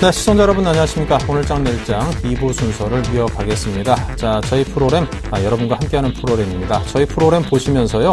네, 시청자 여러분 안녕하십니까. 오늘장 내일장 2부 순서를 이어가겠습니다. 자, 저희 프로그램, 여러분과 함께하는 프로그램입니다. 저희 프로그램 보시면서요,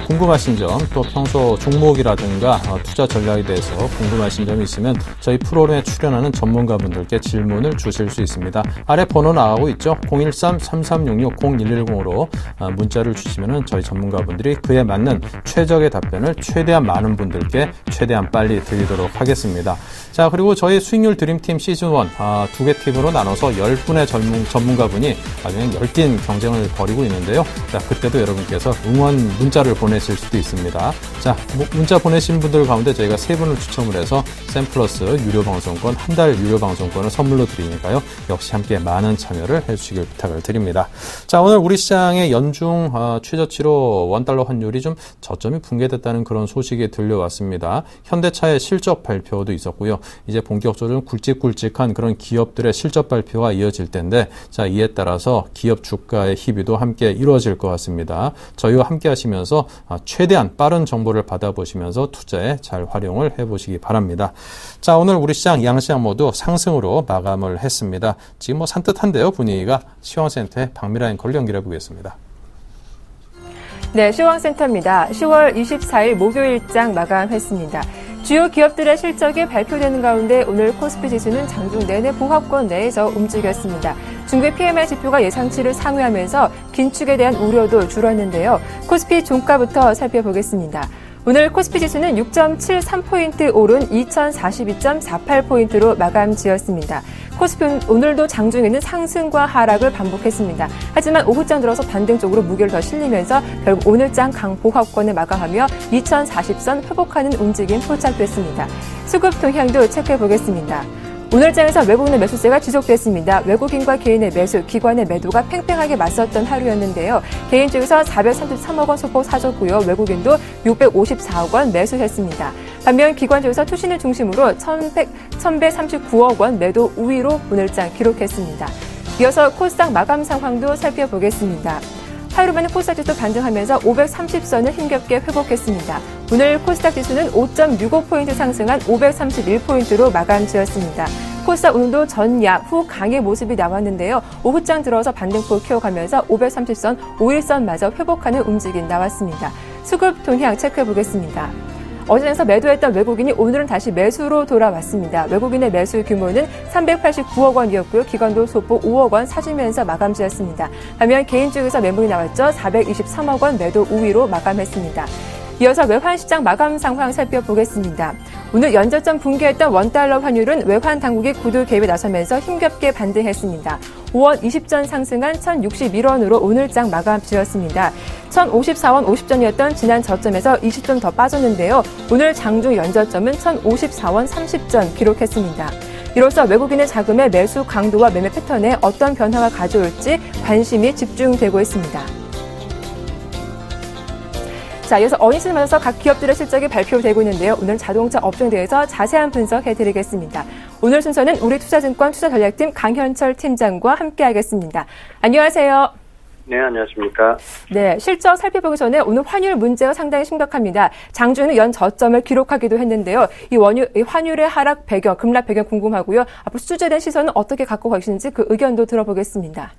궁금하신 점, 또 평소 종목이라든가 투자 전략에 대해서 궁금하신 점이 있으면 저희 프로그램에 출연하는 전문가분들께 질문을 주실 수 있습니다. 아래 번호 나가고 있죠. 013-3366-0110으로 문자를 주시면은 저희 전문가분들이 그에 맞는 최적의 답변을 최대한 많은 분들께 최대한 빨리 드리도록 하겠습니다. 자, 그리고 저희 수익률 드림팀 시즌1 두 개 팀으로 나눠서 10분의 전문가분이 그냥 열띤 경쟁을 벌이고 있는데요. 자, 그때도 여러분께서 응원 문자를 보내실 수도 있습니다. 자, 문자 보내신 분들 가운데 저희가 3분을 추첨을 해서 샘플러스 유료 방송권, 한 달 유료 방송권을 선물로 드리니까요. 역시 함께 많은 참여를 해주시길 부탁을 드립니다. 자, 오늘 우리 시장의 연중 최저치로 원달러 환율이 좀 저점이 붕괴됐다는 그런 소식이 들려왔습니다. 현대차의 실적 발표도 있었고요. 이제 본격적으로 좀 굵직굵직한 그런 기업들의 실적 발표가 이어질 텐데, 자, 이에 따라서 기업 주가의 희비도 함께 이루어질 것 같습니다. 저희와 함께 하시면서 최대한 빠른 정보를 받아보시면서 투자에 잘 활용을 해보시기 바랍니다. 자, 오늘 우리 시장, 양시장 모두 상승으로 마감을 했습니다. 지금 뭐 산뜻한데요, 분위기가. 시황센터의 박미라 앵커를 연결해 보겠습니다. 네, 시황센터입니다. 10월 24일 목요일장 마감했습니다. 주요 기업들의 실적이 발표되는 가운데 오늘 코스피 지수는 장중 내내 봉합권 내에서 움직였습니다. 중국 PMI 지표가 예상치를 상회하면서 긴축에 대한 우려도 줄었는데요. 코스피 종가부터 살펴보겠습니다. 오늘 코스피 지수는 6.73포인트 오른 2042.48포인트로 마감 지었습니다. 코스피는 오늘도 장중에는 상승과 하락을 반복했습니다. 하지만 오후장 들어서 반등적으로 무게를 더 실리면서 결국 오늘장 강보합권을 마감하며 2040선 회복하는 움직임 포착됐습니다. 수급 동향도 체크해보겠습니다. 오늘장에서 외국인의 매수세가 지속됐습니다. 외국인과 개인의 매수, 기관의 매도가 팽팽하게 맞섰던 하루였는데요. 개인 쪽에서 433억 원 소폭 사줬고요. 외국인도 654억 원 매수했습니다. 반면 기관 쪽에서 투신을 중심으로 1,139억 원 매도 우위로 오늘장 기록했습니다. 이어서 코스닥 마감 상황도 살펴보겠습니다. 하루 만에 코스닥 지수 반등하면서 530선을 힘겹게 회복했습니다. 오늘 코스닥 지수는 5.65포인트 상승한 531포인트로 마감 지었습니다. 코스닥 오늘도 전야 후 강의 모습이 나왔는데요. 오후장 들어서 반등폭 키워가면서 530선, 5일선마저 회복하는 움직임 나왔습니다. 수급 동향 체크해보겠습니다. 어제에서 매도했던 외국인이 오늘은 다시 매수로 돌아왔습니다. 외국인의 매수 규모는 389억 원이었고요. 기관도 소폭 5억 원 사주면서 마감 지었습니다. 반면 개인 쪽에서 매물이 나왔죠. 423억 원 매도 우위로 마감했습니다. 이어서 외환시장 마감 상황 살펴보겠습니다. 오늘 연저점 붕괴했던 원달러 환율은 외환 당국이 구두 개입에 나서면서 힘겹게 반등했습니다. 5원 20전 상승한 1,061원으로 오늘장 마감 지었습니다. 1,054원 50전이었던 지난 저점에서 20전 더 빠졌는데요. 오늘 장중 연저점은 1,054원 30전 기록했습니다. 이로써 외국인의 자금의 매수 강도와 매매 패턴에 어떤 변화가 가져올지 관심이 집중되고 있습니다. 자, 이어서 어닝시즌 맞아서 각 기업들의 실적이 발표되고 있는데요. 오늘 자동차 업종에 대해서 자세한 분석해드리겠습니다. 오늘 순서는 우리투자증권 투자전략팀 강현철 팀장과 함께하겠습니다. 안녕하세요. 네, 안녕하십니까. 네, 실적 살펴보기 전에 오늘 환율 문제가 상당히 심각합니다. 장중에는 연 저점을 기록하기도 했는데요. 이 환율의 하락 배경, 급락 배경 궁금하고요. 앞으로 수주에 시선은 어떻게 갖고 가시는지 그 의견도 들어보겠습니다.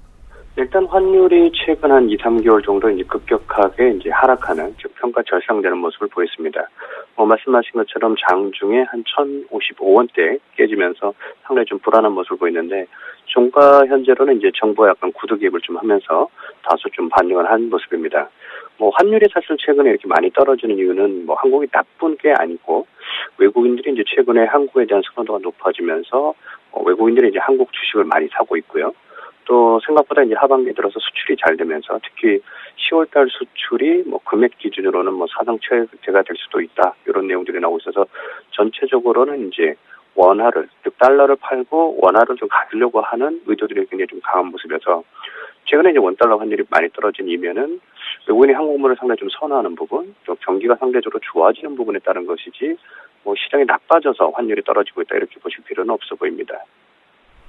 일단 환율이 최근 한 2, 3개월 정도 이제 급격하게 이제 하락하는, 즉 평가 절상되는 모습을 보였습니다. 말씀하신 것처럼 장중에 한 1,055원대 깨지면서 상당히 좀 불안한 모습을 보이는데, 종가 현재로는 이제 정부가 약간 구두 개입을 좀 하면서 다소 좀 반등을 한 모습입니다. 환율이 사실 최근에 이렇게 많이 떨어지는 이유는 한국이 나쁜 게 아니고, 외국인들이 이제 최근에 한국에 대한 선호도가 높아지면서 외국인들이 이제 한국 주식을 많이 사고 있고요. 또 생각보다 이제 하반기에 들어서 수출이 잘 되면서 특히 10월달 수출이 금액 기준으로는 사상 최대가 될 수도 있다, 이런 내용들이 나오고 있어서 전체적으로는 이제 원화를, 즉 달러를 팔고 원화를 좀 가지려고 하는 의도들이 굉장히 좀 강한 모습이어서 최근에 이제 원달러 환율이 많이 떨어진 이면은 외국인이 한국물을 상당히 좀 선호하는 부분, 또 경기가 상대적으로 좋아지는 부분에 따른 것이지 시장이 나빠져서 환율이 떨어지고 있다, 이렇게 보실 필요는 없어 보입니다.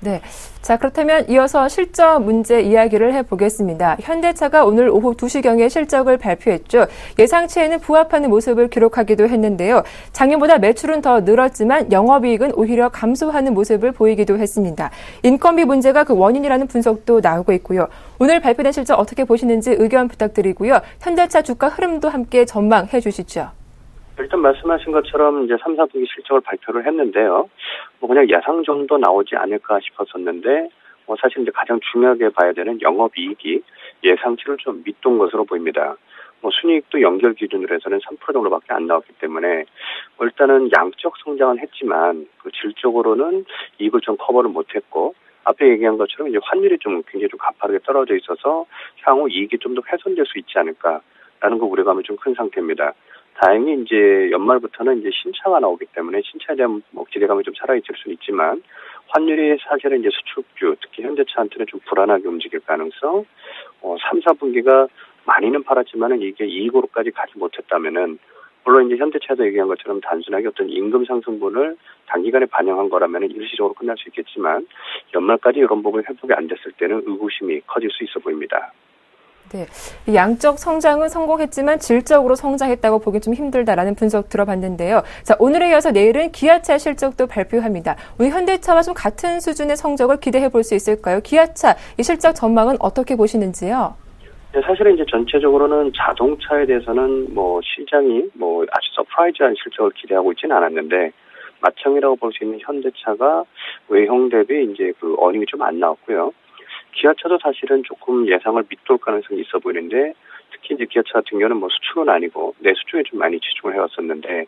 네. 자, 그렇다면 이어서 실적 문제 이야기를 해보겠습니다. 현대차가 오늘 오후 2시경에 실적을 발표했죠. 예상치에는 부합하는 모습을 기록하기도 했는데요. 작년보다 매출은 더 늘었지만 영업이익은 오히려 감소하는 모습을 보이기도 했습니다. 인건비 문제가 그 원인이라는 분석도 나오고 있고요. 오늘 발표된 실적 어떻게 보시는지 의견 부탁드리고요. 현대차 주가 흐름도 함께 전망해 주시죠. 일단 말씀하신 것처럼 이제 3, 4분기 실적을 발표를 했는데요. 그냥 예상 정도 나오지 않을까 싶었었는데, 사실 이제 가장 중요하게 봐야 되는 영업이익이 예상치를 좀 밑돈 것으로 보입니다. 순이익도 연결 기준으로 해서는 3% 정도밖에 안 나왔기 때문에, 일단은 양적 성장은 했지만, 질적으로는 이익을 좀 커버를 못했고, 앞에 얘기한 것처럼 이제 환율이 좀 굉장히 좀 가파르게 떨어져 있어서 향후 이익이 좀 더 훼손될 수 있지 않을까라는 거 우려감이 좀 큰 상태입니다. 다행히 이제 연말부터는 이제 신차가 나오기 때문에 신차에 대한 기대감이 좀 살아있을 수는 있지만 환율이 사실은 이제 수출주 특히 현대차한테는 좀 불안하게 움직일 가능성. 3, 4분기가 많이는 팔았지만은 이게 이익으로까지 가지 못했다면은 물론 이제 현대차에서 얘기한 것처럼 단순하게 어떤 임금 상승분을 단기간에 반영한 거라면은 일시적으로 끝날 수 있겠지만 연말까지 이런 부분이 회복이 안 됐을 때는 의구심이 커질 수 있어 보입니다. 네, 양적 성장은 성공했지만 질적으로 성장했다고 보기 좀 힘들다라는 분석 들어봤는데요. 자, 오늘에 이어서 내일은 기아차 실적도 발표합니다. 우리 현대차와 좀 같은 수준의 성적을 기대해 볼 수 있을까요? 기아차 이 실적 전망은 어떻게 보시는지요? 네, 사실은 이제 전체적으로는 자동차에 대해서는 시장이 아주 서프라이즈한 실적을 기대하고 있지는 않았는데 마청이라고 볼 수 있는 현대차가 외형 대비 이제 그 어닝이 좀 안 나왔고요. 기아차도 사실은 조금 예상을 밑돌 가능성이 있어 보이는데 특히 이제 기아차 같은 경우는 수출은 아니고 내수 쪽에 좀 많이 집중을 해왔었는데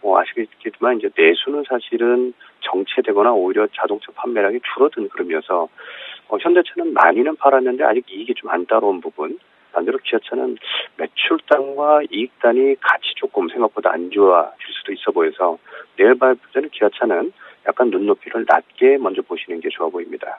아시겠지만 이제 내수는 사실은 정체되거나 오히려 자동차 판매량이 줄어든 흐름이어서 현대차는 많이는 팔았는데 아직 이익이 좀 안 따라온 부분. 반대로 기아차는 매출단과 이익단이 같이 조금 생각보다 안 좋아질 수도 있어 보여서 내일 발표되는 기아차는 약간 눈높이를 낮게 먼저 보시는 게 좋아 보입니다.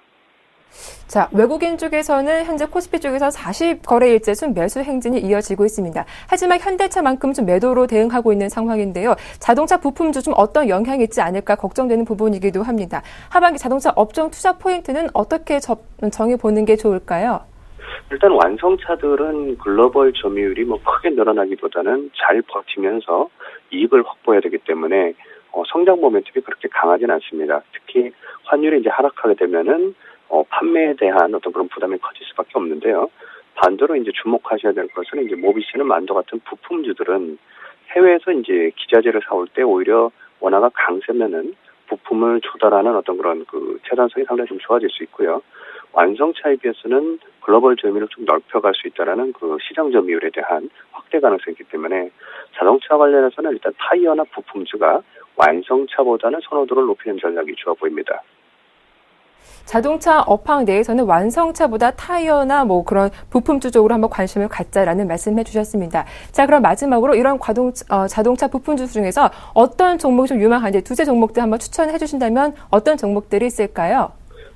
자, 외국인 쪽에서는 현재 코스피 쪽에서 40거래일째 순 매수 행진이 이어지고 있습니다. 하지만 현대차만큼 좀 매도로 대응하고 있는 상황인데요. 자동차 부품주 좀 어떤 영향이 있지 않을까 걱정되는 부분이기도 합니다. 하반기 자동차 업종 투자 포인트는 어떻게 정해보는 게 좋을까요? 일단 완성차들은 글로벌 점유율이 크게 늘어나기보다는 잘 버티면서 이익을 확보해야 되기 때문에 성장 모멘텀이 그렇게 강하진 않습니다. 특히 환율이 이제 하락하게 되면은 판매에 대한 어떤 그런 부담이 커질 수밖에 없는데요. 반대로 이제 주목하셔야 될 것은 이제 모비스나 만도 같은 부품주들은 해외에서 이제 기자재를 사올 때 오히려 원화가 강세면은 부품을 조달하는 어떤 그런 재단성이 상당히 좀 좋아질 수 있고요. 완성차에 비해서는 글로벌 점유율을 좀 넓혀갈 수 있다라는 시장 점유율에 대한 확대 가능성이 있기 때문에 자동차 관련해서는 일단 타이어나 부품주가 완성차보다는 선호도를 높이는 전략이 좋아 보입니다. 자동차 업황 내에서는 완성차보다 타이어나 그런 부품주 쪽으로 한번 관심을 갖자라는 말씀해 주셨습니다. 자, 그럼 마지막으로 이런 자동차 부품주 중에서 어떤 종목이 좀 유망한지 두세 종목들 한번 추천해 주신다면 어떤 종목들이 있을까요?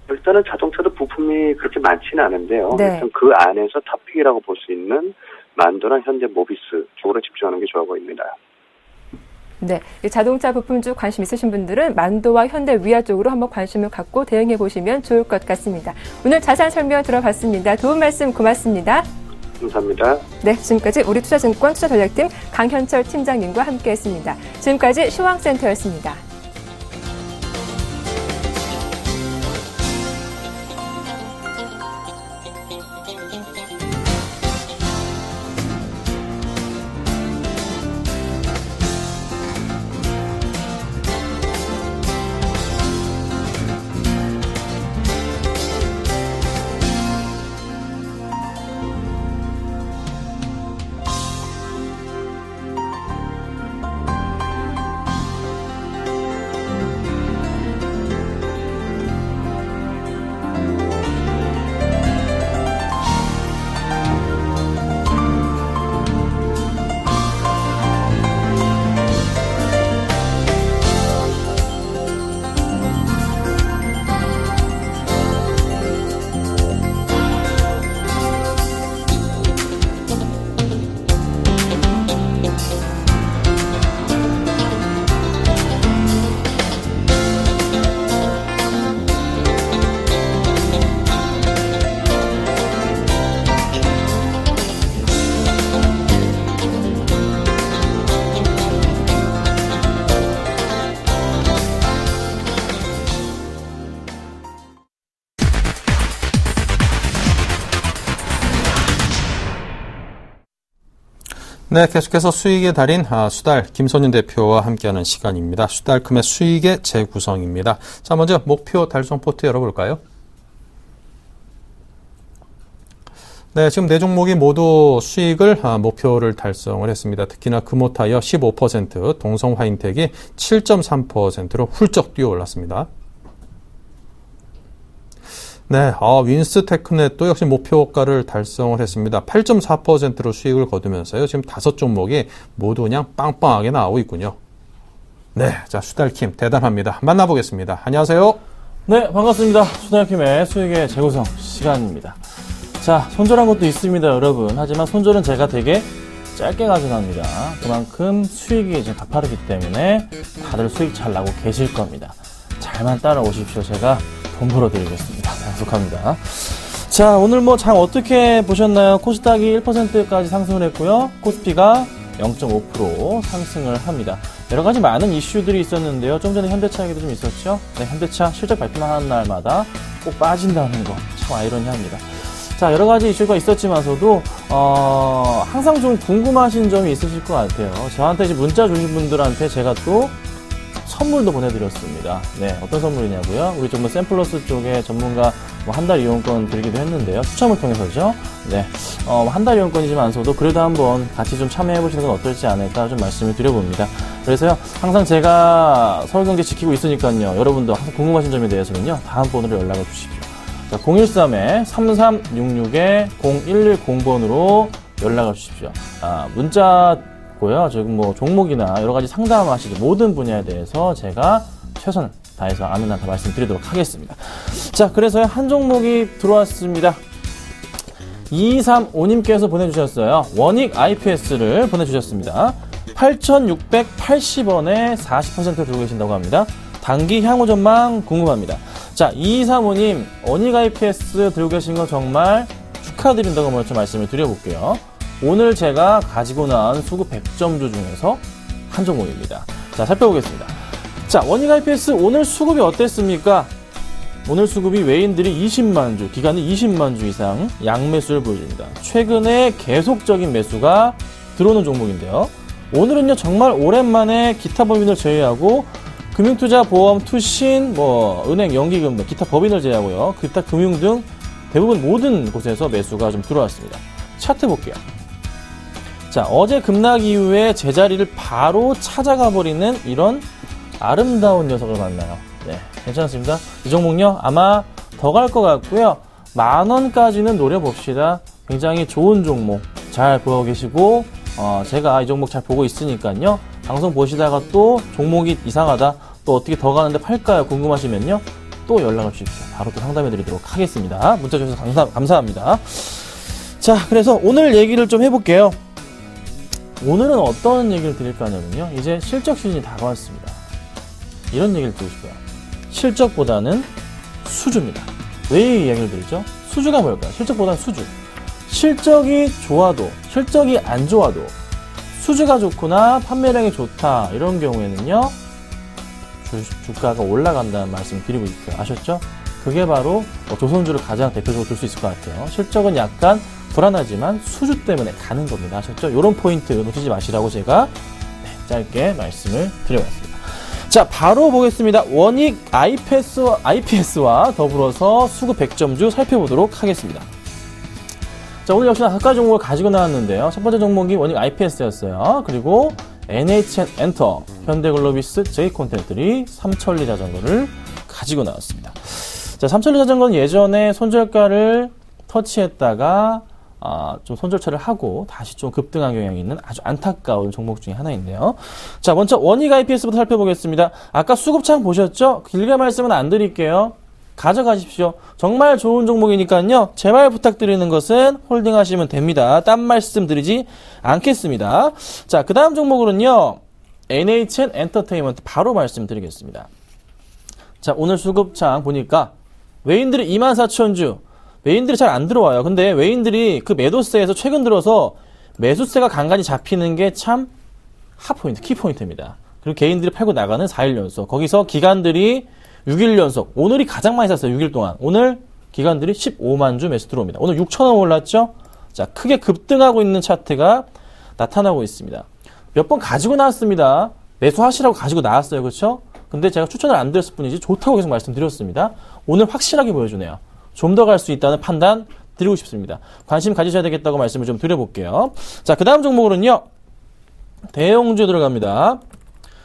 일단은 자동차도 부품이 그렇게 많지는 않은데요. 네. 일단 그 안에서 탑픽이라고 볼 수 있는 만도나 현대 모비스 쪽으로 집중하는 게 좋아 보입니다. 네, 자동차 부품주 관심 있으신 분들은 만도와 현대 위아 쪽으로 한번 관심을 갖고 대응해 보시면 좋을 것 같습니다. 오늘 자세한 설명 들어봤습니다. 도움 말씀 고맙습니다. 감사합니다. 네, 지금까지 우리투자증권 투자전략팀 강현철 팀장님과 함께했습니다. 지금까지 시황센터였습니다. 네, 계속해서 수익의 달인 수달 김선윤 대표와 함께하는 시간입니다. 수달금의 수익의 재구성입니다. 자, 먼저 목표 달성 포트 열어볼까요? 네, 지금 네 종목이 모두 수익을 목표를 달성을 했습니다. 특히나 금호타이어 15%, 동성화인텍이 7.3%로 훌쩍 뛰어 올랐습니다. 네, 윈스테크넷도 역시 목표가를 달성을 했습니다. 8.4%로 수익을 거두면서요. 지금 5종목이 모두 그냥 빵빵하게 나오고 있군요. 네, 자, 수달킴 대단합니다. 만나보겠습니다. 안녕하세요. 네, 반갑습니다. 수달킴의 수익의 재구성 시간입니다. 자, 손절한 것도 있습니다, 여러분. 하지만 손절은 제가 되게 짧게 가져갑니다. 그만큼 수익이 이제 가파르기 때문에 다들 수익 잘 나고 계실 겁니다. 잘만 따라오십시오. 제가 돈 벌어드리겠습니다. 약속합니다. 자, 오늘 뭐 장 어떻게 보셨나요? 코스닥이 1%까지 상승을 했고요. 코스피가 0.5% 상승을 합니다. 여러 가지 많은 이슈들이 있었는데요. 좀 전에 현대차 얘기도 좀 있었죠. 네, 현대차 실적 발표만 하는 날마다 꼭 빠진다는 거 참 아이러니합니다. 자, 여러 가지 이슈가 있었지만서도 항상 좀 궁금하신 점이 있으실 것 같아요. 저한테 이제 문자 주신 분들한테 제가 또 선물도 보내드렸습니다. 네, 어떤 선물이냐고요? 우리 전문 샘플러스 쪽에 전문가 한 달 이용권 드리기도 했는데요. 추첨을 통해서죠. 네, 한 달 이용권이지만서도 그래도 한번 같이 좀 참여해보시는 건 어떨지 않을까 좀 말씀을 드려봅니다. 그래서요, 항상 제가 서울경제 지키고 있으니까요. 여러분도 항상 궁금하신 점에 대해서는요, 다음 번호로 연락을 주십시오. 자, 013-3366-0110번으로 연락을 주십시오. 문자 고요. 지금 뭐 종목이나 여러 가지 상담하시죠. 모든 분야에 대해서 제가 최선을 다해서 아는 한 다 말씀드리도록 하겠습니다. 자, 그래서요, 한 종목이 들어왔습니다. 2235님께서 보내주셨어요. 원익 IPS를 보내주셨습니다. 8,680원에 40%를 들고 계신다고 합니다. 단기 향후 전망 궁금합니다. 자, 2235님, 원익 IPS 들고 계신 거 정말 축하드린다고 먼저 말씀을 드려볼게요. 오늘 제가 가지고 나온 수급 100점주 중에서 한 종목입니다. 자, 살펴보겠습니다. 자, 원익 IPS 오늘 수급이 어땠습니까? 오늘 수급이 외인들이 20만 주, 기간이 20만 주 이상 양매수를 보여줍니다. 최근에 계속적인 매수가 들어오는 종목인데요. 오늘은요, 정말 오랜만에 기타 법인을 제외하고 금융투자, 보험, 투신, 은행, 연기금, 기타 법인을 제외하고요. 기타 금융 등 대부분 모든 곳에서 매수가 좀 들어왔습니다. 차트 볼게요. 자, 어제 급락 이후에 제자리를 바로 찾아가 버리는 이런 아름다운 녀석을 만나요. 네, 괜찮습니다. 이 종목요, 아마 더 갈 것 같고요. 10,000원까지는 노려봅시다. 굉장히 좋은 종목 잘 보고 계시고, 제가 이 종목 잘 보고 있으니까요. 방송 보시다가 또 종목이 이상하다, 또 어떻게 더 가는데 팔까요? 궁금하시면요, 또 연락을 주십시오. 바로 또 상담해 드리도록 하겠습니다. 문자 주셔서 감사합니다. 자, 그래서 오늘 얘기를 좀 해볼게요. 오늘은 어떤 얘기를 드릴까 하냐면요, 이제 실적 시즌이 다가왔습니다. 이런 얘기를 드리고 싶어요. 실적보다는 수주입니다. 왜 이 이야기를 드리죠? 수주가 뭘까요? 실적보다는 수주. 실적이 좋아도, 실적이 안 좋아도 수주가 좋거나 판매량이 좋다, 이런 경우에는요, 주가가 올라간다는 말씀 드리고 싶어요. 아셨죠? 그게 바로 조선주를 가장 대표적으로 들 수 있을 것 같아요. 실적은 약간 불안하지만 수주 때문에 가는 겁니다. 아셨죠? 이런 포인트 놓치지 마시라고 제가 짧게 말씀을 드려봤습니다. 자, 바로 보겠습니다. 원익 IPS와 더불어서 수급 100점주 살펴보도록 하겠습니다. 자, 오늘 역시나 각가지 종목을 가지고 나왔는데요. 첫 번째 종목이 원익 IPS였어요. 그리고 NHN엔터, 현대글로비스, J콘텐트들이 삼천리 자전거를 가지고 나왔습니다. 자, 삼천리 자전거는 예전에 손절가를 터치했다가 좀 손절차를 하고 다시 좀 급등한 경향이 있는 아주 안타까운 종목 중에 하나인데요. 자, 먼저 원익 IPS부터 살펴보겠습니다. 아까 수급창 보셨죠? 길게 말씀은 안 드릴게요. 가져가십시오. 정말 좋은 종목이니까요. 제발 부탁드리는 것은 홀딩하시면 됩니다. 딴 말씀 드리지 않겠습니다. 자, 그 다음 종목으로는요, NHN 엔터테인먼트 바로 말씀드리겠습니다. 자, 오늘 수급창 보니까 외인들이 24,000주, 외인들이 잘 안 들어와요. 근데 외인들이 그 매도세에서 최근 들어서 매수세가 간간히 잡히는 게 참 핫포인트, 키포인트입니다. 그리고 개인들이 팔고 나가는 4일 연속. 거기서 기관들이 6일 연속. 오늘이 가장 많이 샀어요. 6일 동안. 오늘 기관들이 15만 주 매수 들어옵니다. 오늘 6,000원 올랐죠? 자, 크게 급등하고 있는 차트가 나타나고 있습니다. 몇 번 가지고 나왔습니다. 매수하시라고 가지고 나왔어요. 그렇죠? 근데 제가 추천을 안 드렸을 뿐이지 좋다고 계속 말씀드렸습니다. 오늘 확실하게 보여주네요. 좀 더 갈 수 있다는 판단 드리고 싶습니다. 관심 가지셔야 되겠다고 말씀을 좀 드려볼게요. 자, 그 다음 종목으로는요. 대형주 들어갑니다.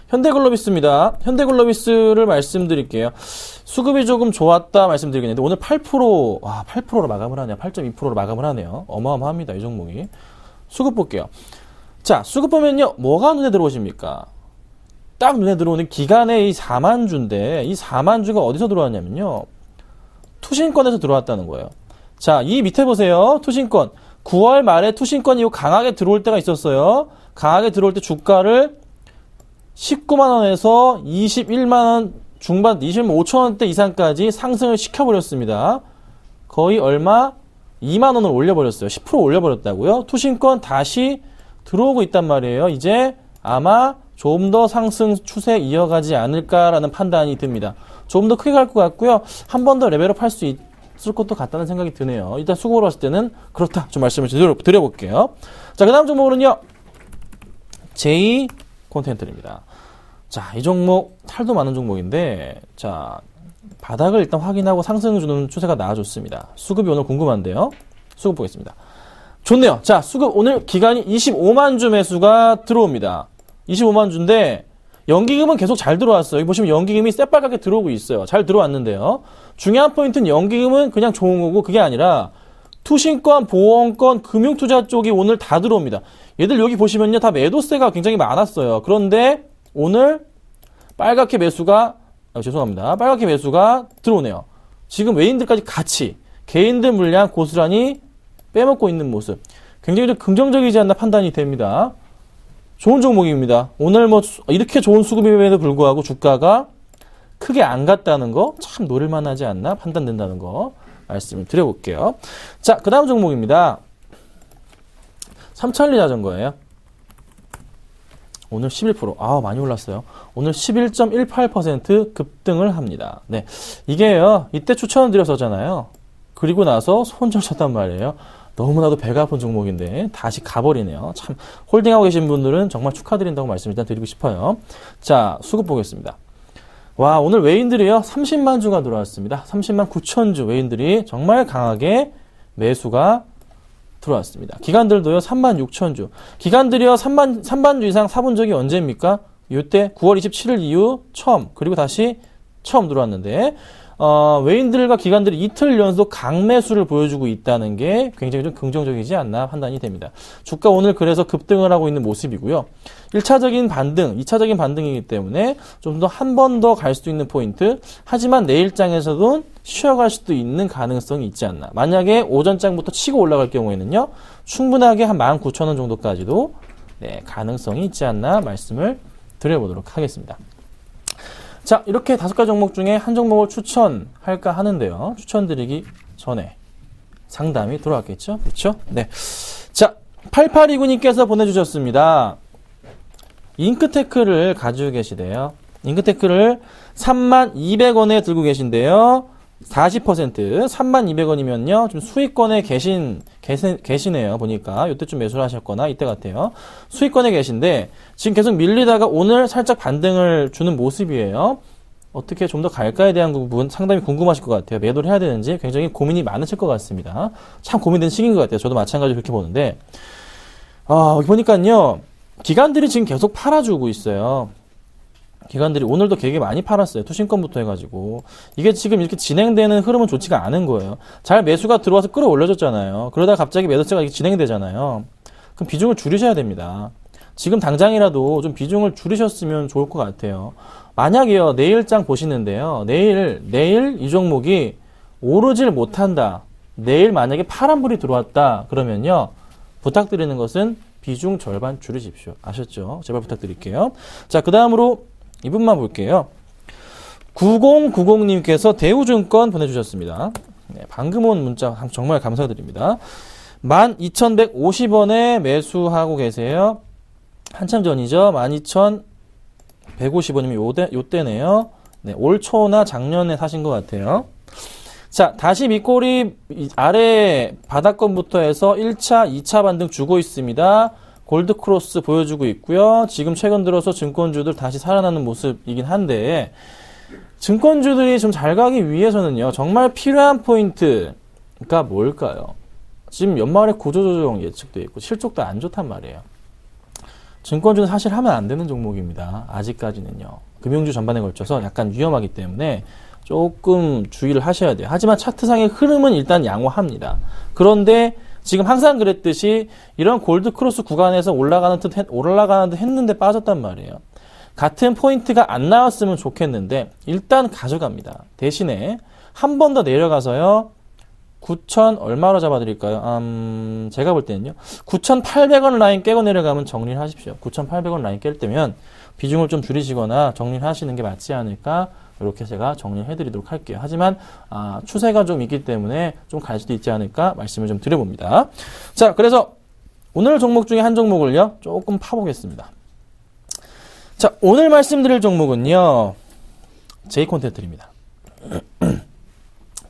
현대글로비스입니다. 현대글로비스를 말씀드릴게요. 수급이 조금 좋았다 말씀드리겠는데 오늘 8%, 와, 8%로 마감을 하네요. 8.2%로 마감을 하네요. 어마어마합니다. 이 종목이. 수급 볼게요. 자, 수급 보면요. 뭐가 눈에 들어오십니까? 딱 눈에 들어오는 기간의 이 4만주인데 이 4만주가 어디서 들어왔냐면요. 투신권에서 들어왔다는 거예요. 자, 이 밑에 보세요. 투신권. 9월 말에 투신권이 강하게 들어올 때가 있었어요. 강하게 들어올 때 주가를 19만원에서 21만원 중반, 20만 5천원대 이상까지 상승을 시켜버렸습니다. 거의 얼마? 2만원을 올려버렸어요. 10% 올려버렸다고요. 투신권 다시 들어오고 있단 말이에요. 이제 아마 좀 더 상승 추세 이어가지 않을까라는 판단이 듭니다. 좀 더 크게 갈 것 같고요. 한 번 더 레벨업 할 수 있을 것도 같다는 생각이 드네요. 일단 수급으로 봤을 때는 그렇다. 좀 말씀을 드려볼게요. 자, 그 다음 종목은요. J 콘텐츠입니다. 자, 이 종목 탈도 많은 종목인데 자, 바닥을 일단 확인하고 상승을 주는 추세가 나와줬습니다. 수급이 오늘 궁금한데요. 수급 보겠습니다. 좋네요. 자, 수급 오늘 기간이 25만 주 매수가 들어옵니다. 25만 주인데 연기금은 계속 잘 들어왔어요. 여기 보시면 연기금이 새빨갛게 들어오고 있어요. 잘 들어왔는데요. 중요한 포인트는 연기금은 그냥 좋은 거고 그게 아니라 투신권, 보험권, 금융투자 쪽이 오늘 다 들어옵니다. 얘들 여기 보시면요. 다 매도세가 굉장히 많았어요. 그런데 오늘 빨갛게 매수가 빨갛게 매수가 들어오네요. 지금 외인들까지 같이 개인들 물량 고스란히 빼먹고 있는 모습. 굉장히 좀 긍정적이지 않나 판단이 됩니다. 좋은 종목입니다. 오늘 뭐 이렇게 좋은 수급임에도 불구하고 주가가 크게 안 갔다는 거 참 노릴만하지 않나 판단된다는 거 말씀을 드려볼게요. 자, 그 다음 종목입니다. 삼천리 자전거예요. 오늘 11%. 아, 많이 올랐어요. 오늘 11.18% 급등을 합니다. 네. 이게요, 이때 추천을 드렸었잖아요. 그리고 나서 손절 쳤단 말이에요. 너무나도 배가 아픈 종목인데 다시 가버리네요. 참 홀딩하고 계신 분들은 정말 축하드린다고 말씀 일단 드리고 싶어요. 자, 수급 보겠습니다. 와, 오늘 외인들이요 30만 주가 들어왔습니다. 30만 9천 주 외인들이 정말 강하게 매수가 들어왔습니다. 기관들도요 3만 6천 주. 기관들이요 3만 주 이상 사본 적이 언제입니까? 이때 9월 27일 이후 처음, 그리고 다시 처음 들어왔는데 외인들과 기관들이 이틀 연속 강매수를 보여주고 있다는 게 굉장히 좀 긍정적이지 않나 판단이 됩니다. 주가 오늘 그래서 급등을 하고 있는 모습이고요. 1차적인 반등, 2차적인 반등이기 때문에 좀 더 한 번 더 갈 수 있는 포인트. 하지만 내일장에서도 쉬어갈 수도 있는 가능성이 있지 않나. 만약에 오전장부터 치고 올라갈 경우에는요. 충분하게 한 19,000원 정도까지도 네, 가능성이 있지 않나 말씀을 드려보도록 하겠습니다. 자, 이렇게 5가지 종목 중에 한 종목을 추천할까 하는데요. 추천드리기 전에 상담이 들어왔겠죠? 그렇죠? 네. 자, 8829님께서 보내주셨습니다. 잉크테크를 가지고 계시대요. 잉크테크를 32,200원에 들고 계신데요. 40%, 32,200원이면요. 좀 수익권에 계시네요. 보니까. 이때쯤 매수를 하셨거나 이때 같아요. 수익권에 계신데 지금 계속 밀리다가 오늘 살짝 반등을 주는 모습이에요. 어떻게 좀 더 갈까에 대한 부분 상당히 궁금하실 것 같아요. 매도를 해야 되는지 굉장히 고민이 많으실 것 같습니다. 참 고민된 시기인 것 같아요. 저도 마찬가지로 그렇게 보는데 여기 보니까요. 기관들이 지금 계속 팔아주고 있어요. 기관들이 오늘도 되게 많이 팔았어요. 투신권부터 해가지고. 이게 지금 이렇게 진행되는 흐름은 좋지가 않은 거예요. 잘 매수가 들어와서 끌어올려졌잖아요. 그러다가 갑자기 매도세가 진행되잖아요. 그럼 비중을 줄이셔야 됩니다. 지금 당장이라도 좀 비중을 줄이셨으면 좋을 것 같아요. 만약에요, 내일장 보시는데요. 내일 이 종목이 오르질 못한다. 내일 만약에 파란불이 들어왔다. 그러면요. 부탁드리는 것은 비중 절반 줄이십시오. 아셨죠? 제발 부탁드릴게요. 자, 그 다음으로 이분만 볼게요. 9090님께서 대우증권 보내주셨습니다. 네, 방금 온 문자 정말 감사드립니다. 12,150원에 매수하고 계세요. 한참 전이죠. 12,150원이면 요때네요. 네, 올 초나 작년에 사신 것 같아요. 자, 다시 밑꼬리 아래 바닥권부터 해서 1차, 2차 반등 주고 있습니다. 골드크로스 보여주고 있고요. 지금 최근 들어서 증권주들 다시 살아나는 모습이긴 한데 증권주들이 좀 잘 가기 위해서는요. 정말 필요한 포인트가 뭘까요? 지금 연말에 구조조정 예측도 있고 실적도 안 좋단 말이에요. 증권주는 사실 하면 안 되는 종목입니다. 아직까지는요. 금융주 전반에 걸쳐서 약간 위험하기 때문에 조금 주의를 하셔야 돼요. 하지만 차트상의 흐름은 일단 양호합니다. 그런데 지금 항상 그랬듯이 이런 골드크로스 구간에서 올라가는 듯 했는데 빠졌단 말이에요. 같은 포인트가 안 나왔으면 좋겠는데 일단 가져갑니다. 대신에 한 번 더 내려가서요. 9,000 얼마로 잡아드릴까요? 제가 볼 때는요. 9,800원 라인 깨고 내려가면 정리를 하십시오. 9,800원 라인 깰 때면 비중을 좀 줄이시거나 정리를 하시는 게 맞지 않을까? 이렇게 제가 정리를 해드리도록 할게요. 하지만 추세가 좀 있기 때문에 좀 갈 수도 있지 않을까 말씀을 좀 드려봅니다. 자, 그래서 오늘 종목 중에 한 종목을요. 조금 파보겠습니다. 자, 오늘 말씀드릴 종목은요. J콘텐트입니다.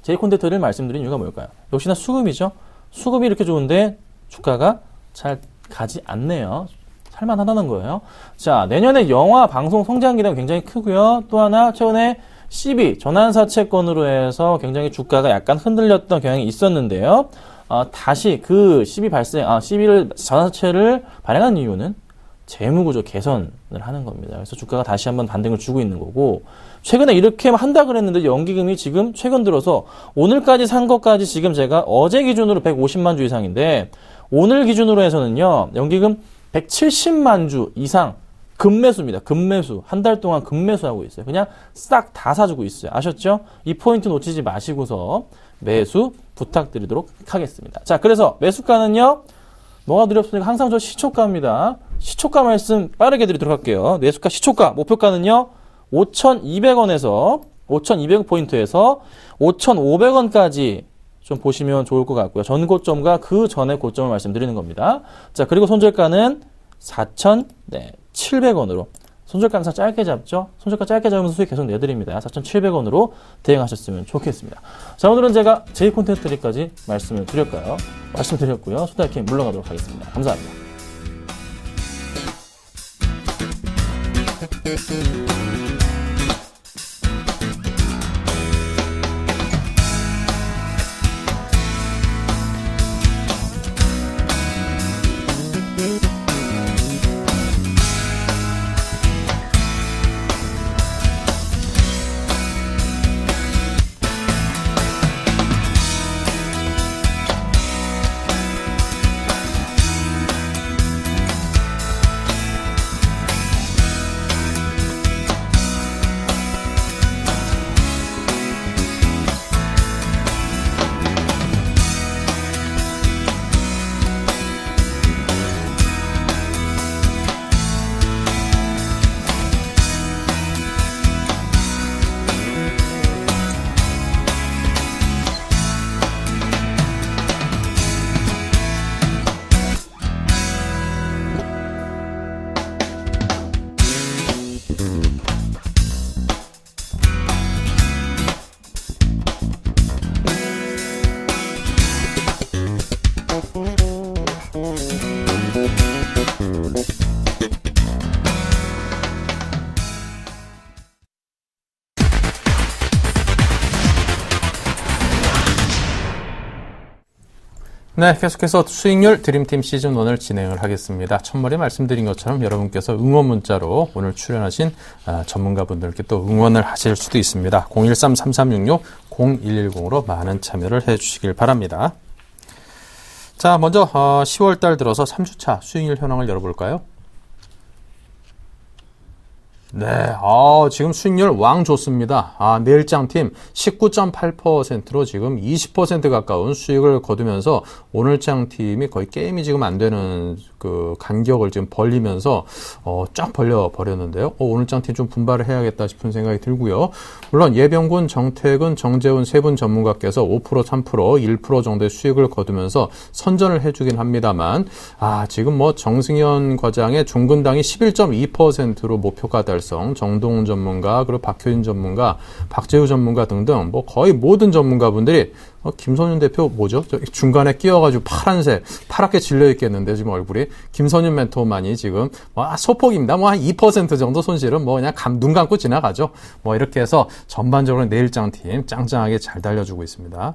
J콘텐트를 말씀드린 이유가 뭘까요? 역시나 수급이죠. 수급이 이렇게 좋은데 주가가 잘 가지 않네요. 살만하다는 거예요. 자, 내년에 영화 방송 성장 기대가 굉장히 크고요. 또 하나 최근에 CB 전환사채권으로 해서 굉장히 주가가 약간 흔들렸던 경향이 있었는데요. 다시 그 CB를 전환사채를 발행한 이유는 재무구조 개선을 하는 겁니다. 그래서 주가가 다시 한번 반등을 주고 있는 거고, 최근에 이렇게 한다 그랬는데 연기금이 지금 최근 들어서 오늘까지 산 것까지 지금 제가 어제 기준으로 150만 주 이상인데 오늘 기준으로 해서는요. 연기금 170만 주 이상 급매수입니다. 급매수. 한 달 동안 급매수하고 있어요. 그냥 싹 다 사주고 있어요. 아셨죠? 이 포인트 놓치지 마시고서 매수 부탁드리도록 하겠습니다. 자, 그래서 매수가는요. 뭐가 두렵습니까? 항상 저 시초가입니다. 시초가 말씀 빠르게 드리도록 할게요. 매수가 시초가 목표가는요. 5,200원에서 5,200포인트에서 5,500원까지 좀 보시면 좋을 것 같고요. 전 고점과 그 전의 고점을 말씀드리는 겁니다. 자, 그리고 손절가는 4,700원으로. 손절가 항상 짧게 잡죠? 손절가 짧게 잡으면서 수익 계속 내드립니다. 4,700원으로 대응하셨으면 좋겠습니다. 자, 오늘은 제가 J콘텐트리까지 말씀을 드렸고요. 소다이킹 물러가도록 하겠습니다. 감사합니다. 네, 계속해서 수익률 드림팀 시즌1을 진행을 하겠습니다. 첫머리 말씀드린 것처럼 여러분께서 응원 문자로 오늘 출연하신 전문가분들께 또 응원을 하실 수도 있습니다. 013-3366-0110으로 많은 참여를 해주시길 바랍니다. 자, 먼저 10월달 들어서 3주차 수익률 현황을 열어볼까요? 네, 지금 수익률 왕 좋습니다. 내일장팀 19.8%로 지금 20% 가까운 수익을 거두면서 오늘장팀이 거의 게임이 지금 안 되는 그 간격을 지금 벌리면서 쫙 벌려 버렸는데요. 오늘장팀 좀 분발을 해야겠다 싶은 생각이 들고요. 물론 예병군, 정태근, 정재훈 세 분 전문가께서 5%, 3%, 1% 정도의 수익을 거두면서 선전을 해주긴 합니다만, 지금 정승현 과장의 종근당이 11.2%로 목표가 될 달성, 정동훈 전문가, 그리고 박효진 전문가, 박재우 전문가 등등 뭐 거의 모든 전문가분들이 김선윤 대표 뭐죠? 중간에 끼어가지고 파랗게 질려 있겠는데 지금 얼굴이 김선윤 멘토만이 지금 소폭입니다. 뭐 한 2% 정도 손실은 뭐 그냥 눈 감고 지나가죠. 뭐 이렇게 해서 전반적으로 내일장팀 짱짱하게 잘 달려주고 있습니다.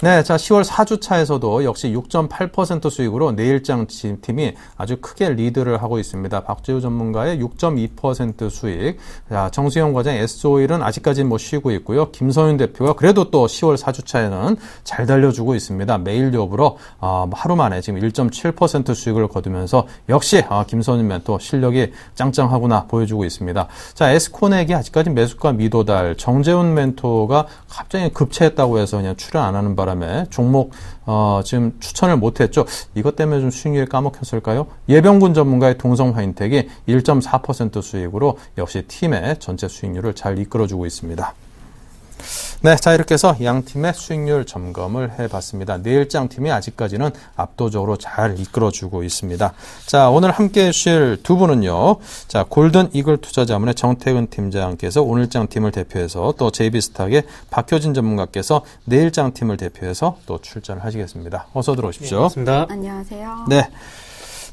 네, 자, 10월 4주차에서도 역시 6.8% 수익으로 내일장 팀이 아주 크게 리드를 하고 있습니다. 박재우 전문가의 6.2% 수익. 자, 정수영 과장 S-오일은 아직까지는 뭐 쉬고 있고요. 김선윤 대표가 그래도 또 10월 4주차에는 잘 달려주고 있습니다. 매일력으로 하루 만에 지금 1.7% 수익을 거두면서 역시 김선윤 멘토 실력이 짱짱하구나 보여주고 있습니다. 자, S코넥이 아직까지 매수가 미도달. 정재훈 멘토가 갑자기 급체했다고 해서 그냥 출연 안 하는 바람에 종목 지금 추천을 못했죠. 이것 때문에 좀 수익률이 까먹혔을까요? 예병군 전문가의 동성화인텍이 1.4% 수익으로 역시 팀의 전체 수익률을 잘 이끌어주고 있습니다. 네, 자 이렇게 해서 양 팀의 수익률 점검을 해봤습니다. 내일장 팀이 아직까지는 압도적으로 잘 이끌어주고 있습니다. 자, 오늘 함께해 주실 두 분은요. 자, 골든 이글 투자자문의 정태근 팀장께서 오늘장 팀을 대표해서 또 JB스탁의 박효진 전문가께서 내일장 팀을 대표해서 또 출전을 하시겠습니다. 어서 들어오십시오. 네, 반갑습니다. 안녕하세요. 네.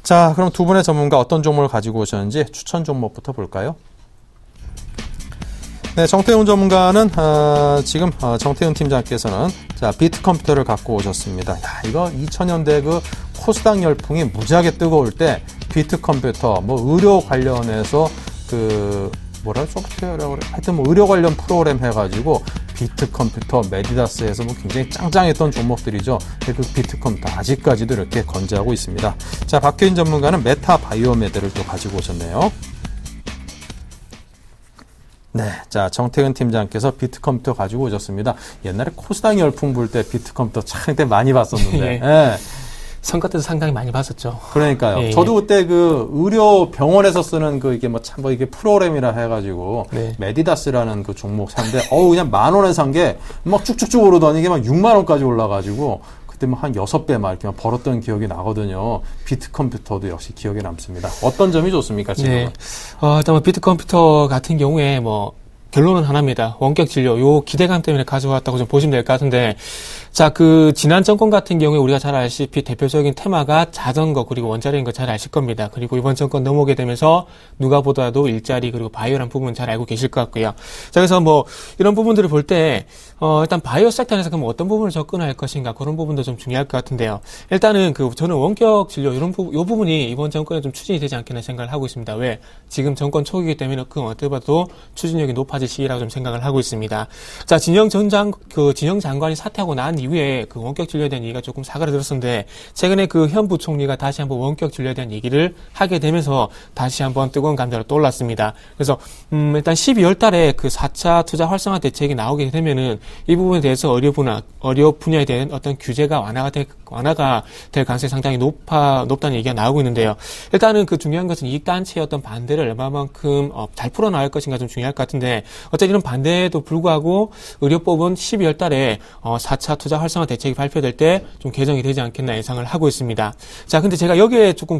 자, 그럼 두 분의 전문가 어떤 종목을 가지고 오셨는지 추천 종목부터 볼까요? 네, 정태훈 전문가는 지금 정태훈 팀장께서는 자 비트컴퓨터를 갖고 오셨습니다. 야, 이거 2000년대 그 코스닥 열풍이 무지하게 뜨거울 때 비트컴퓨터 뭐 의료 관련해서 그 소프트웨어라고 그래. 하여튼 뭐 의료 관련 프로그램 해가지고 비트컴퓨터, 메디다스에서 뭐 굉장히 짱짱했던 종목들이죠. 그 비트컴퓨터 아직까지도 이렇게 건재하고 있습니다. 자, 박효인 전문가는 메타바이오메드를 또 가지고 오셨네요. 네, 자 정태근 팀장께서 비트컴퓨터 가지고 오셨습니다. 옛날에 코스닥 열풍 불 때 비트컴퓨터 참 많이 봤었는데. 예. 예. 성과 때도 상당히 많이 봤었죠. 그러니까요. 예. 저도 그때 그 의료 병원에서 쓰는 그 이게 이게 프로그램이라 해가지고 네. 메디다스라는 그 종목 샀는데 그냥 10,000원에 산 게 막 쭉쭉쭉 오르더니 이게 막 6만 원까지 올라가지고 그때 뭐 한 6배 막 이렇게 막 벌었던 기억이 나거든요. 비트컴퓨터도 역시 기억에 남습니다. 어떤 점이 좋습니까, 지금? 네. 일단 뭐 비트컴퓨터 같은 경우에 뭐 결론은 하나입니다. 원격 진료, 요 기대감 때문에 가져왔다고 좀 보시면 될 것 같은데, 자, 그, 지난 정권 같은 경우에 우리가 잘 알시피 대표적인 테마가 자전거, 그리고 원자력인 거 잘 아실 겁니다. 그리고 이번 정권 넘어오게 되면서 누가 보다도 일자리, 그리고 바이오라는 부분 잘 알고 계실 것 같고요. 자, 그래서 뭐, 이런 부분들을 볼 때, 일단 바이오 섹터에서 그럼 어떤 부분을 접근할 것인가, 그런 부분도 좀 중요할 것 같은데요. 일단은 저는 원격 진료, 요 부분이 이번 정권에 좀 추진이 되지 않겠나 생각을 하고 있습니다. 왜? 지금 정권 초기이기 때문에 그 어떻게 봐도 추진력이 높아질 시기라고 좀 생각을 하고 있습니다. 자, 진영 장관이 사퇴하고 난 이후에 그 원격 진료에 대한 얘기가 조금 사그라들었었는데, 최근에 그 현 부총리가 다시 한번 원격 진료에 대한 얘기를 하게 되면서 다시 한번 뜨거운 감자로 떠올랐습니다. 그래서, 일단 12월 달에 그 4차 투자 활성화 대책이 나오게 되면은 이 부분에 대해서 의료 분야에 대한 어떤 규제가 완화가 될 가능성이 상당히 높다는 얘기가 나오고 있는데요. 일단은 그 중요한 것은 이 단체의 어떤 반대를 얼마만큼 잘 풀어나갈 것인가 좀 중요할 것 같은데, 어쨌든 이런 반대에도 불구하고 의료법은 12월 달에 4차 투자 활성화 대책이 발표될 때 좀 개정이 되지 않겠나 예상을 하고 있습니다. 자, 근데 제가 여기에 조금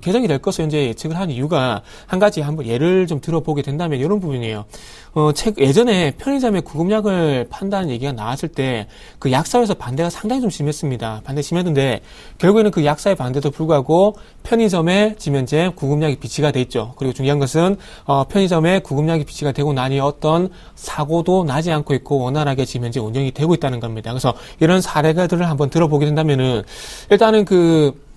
개정이 될 것을 현재 예측을 한 이유가 한 가지 한번 예를 좀 들어보게 된다면 이런 부분이에요. 예전에 편의점에 구급약을 판다는 얘기가 나왔을 때 그 약사에서 반대가 상당히 좀 심했습니다. 반대 심했는데 결국에는 그 약사의 반대도 불구하고 편의점에 지금 현재 구급약이 비치가 돼 있죠. 그리고 중요한 것은 편의점에 구급약이 비치가 되고 나니 어떤 사고도 나지 않고 있고 원활하게 지금 현재 운영이 되고 있다는 겁니다. 그래서 이런 사례들을 한번 들어보게 된다면은 일단은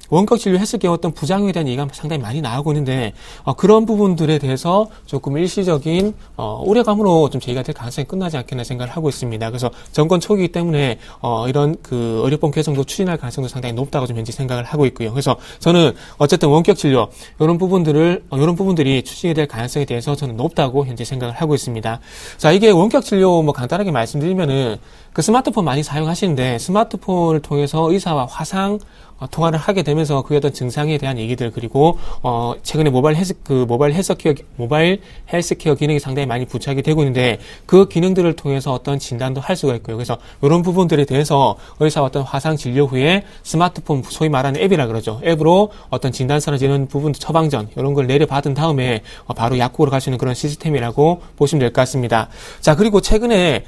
원격 진료했을 경우 어떤 부작용에 대한 얘기가 상당히 많이 나오고 있는데, 그런 부분들에 대해서 조금 일시적인, 우려감으로 좀 제기가 될 가능성이 끝나지 않겠나 생각을 하고 있습니다. 그래서 정권 초기이기 때문에, 이런 의료법 개정도 추진할 가능성도 상당히 높다고 좀 현재 생각을 하고 있고요. 그래서 저는 어쨌든 원격 진료, 이런 부분들이 추진이 될 가능성에 대해서 저는 높다고 현재 생각을 하고 있습니다. 자, 이게 원격 진료 간단하게 말씀드리면은, 그 스마트폰 많이 사용하시는데, 스마트폰을 통해서 의사와 화상, 통화를 하게 되면서 그의 어떤 증상에 대한 얘기들, 그리고 최근에 모바일 헬스케어 기능이 상당히 많이 부착이 되고 있는데 그 기능들을 통해서 어떤 진단도 할 수가 있고요. 그래서 이런 부분들에 대해서 의사와 어떤 화상 진료 후에 스마트폰, 소위 말하는 앱이라 그러죠. 앱으로 어떤 진단 사라지는 부분, 처방전 이런 걸 내려받은 다음에 바로 약국으로 갈 수 있는 그런 시스템이라고 보시면 될 것 같습니다. 자, 그리고 최근에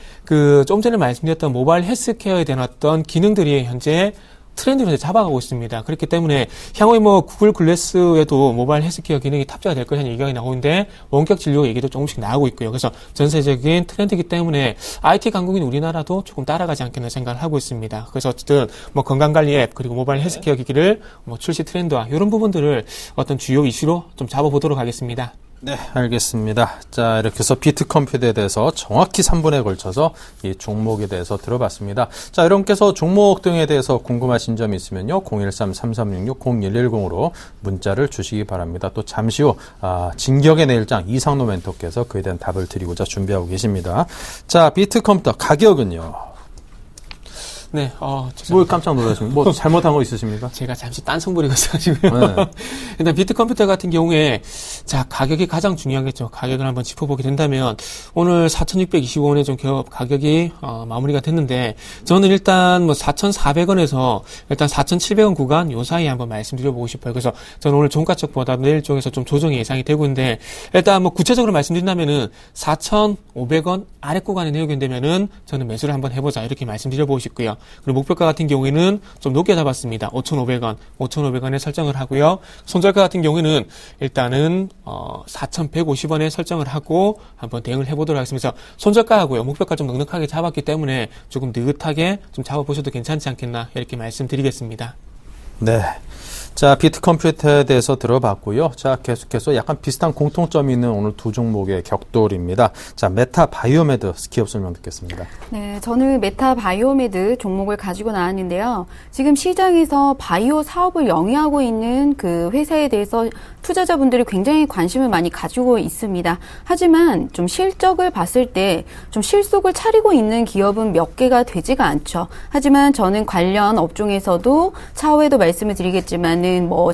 좀 전에 말씀드렸던 모바일 헬스케어에 대한 어떤 기능들이 현재 트렌드를 잡아가고 있습니다. 그렇기 때문에 향후에 구글 글래스에도 모바일 헬스케어 기능이 탑재가 될 것이라는 얘기가 나오는데 원격 진료 얘기도 조금씩 나오고 있고요. 그래서 전세적인 트렌드이기 때문에 IT 강국인 우리나라도 조금 따라가지 않겠나 생각을 하고 있습니다. 그래서 어쨌든 건강관리 앱 그리고 모바일 헬스케어 기기를 출시 트렌드와 이런 부분들을 어떤 주요 이슈로 좀 잡아보도록 하겠습니다. 네, 알겠습니다. 자, 이렇게 해서 비트컴퓨터에 대해서 정확히 3분에 걸쳐서 이 종목에 대해서 들어봤습니다. 자, 여러분께서 종목 등에 대해서 궁금하신 점이 있으면요, 013-3366-0110으로 문자를 주시기 바랍니다. 또 잠시 후 진격의 내일장 이상노 멘토께서 그에 대한 답을 드리고자 준비하고 계십니다. 자, 비트컴퓨터 가격은요. 네, 뭘 깜짝 놀라십니까? 잘못한 거 있으십니까? 제가 잠시 딴성 부리고 있어가지고요. 네. 일단 비트컴퓨터 같은 경우에, 자, 가격이 가장 중요하겠죠. 가격을 한번 짚어보게 된다면, 오늘 4,625원에 좀 가격이, 마무리가 됐는데, 저는 일단 4,400원에서 일단 4,700원 구간 요 사이에 한번 말씀드려보고 싶어요. 그래서 저는 오늘 종가 쪽보다 내일 쪽에서 좀 조정이 예상이 되고 있는데, 일단 구체적으로 말씀드린다면은 4,500원 아래 구간에 내역이 되면은 저는 매수를 한번 해보자. 이렇게 말씀드려보고 싶고요. 그리고 목표가 같은 경우에는 좀 높게 잡았습니다. 5,500원에 설정을 하고요. 손절가 같은 경우에는 일단은 4,150원에 설정을 하고 한번 대응을 해보도록 하겠습니다. 손절가하고요. 목표가 좀 넉넉하게 잡았기 때문에 조금 느긋하게 좀 잡아보셔도 괜찮지 않겠나 이렇게 말씀드리겠습니다. 네. 자, 비트컴퓨터에 대해서 들어봤고요. 자, 계속해서 약간 비슷한 공통점이 있는 오늘 두 종목의 격돌입니다. 자, 메타바이오메드 스키업 설명 듣겠습니다. 네, 저는 메타바이오메드 종목을 가지고 나왔는데요. 지금 시장에서 바이오 사업을 영위하고 있는 그 회사에 대해서 투자자분들이 굉장히 관심을 많이 가지고 있습니다. 하지만 좀 실적을 봤을 때 좀 실속을 차리고 있는 기업은 몇 개가 되지가 않죠. 하지만 저는 관련 업종에서도 차후에도 말씀을 드리겠지만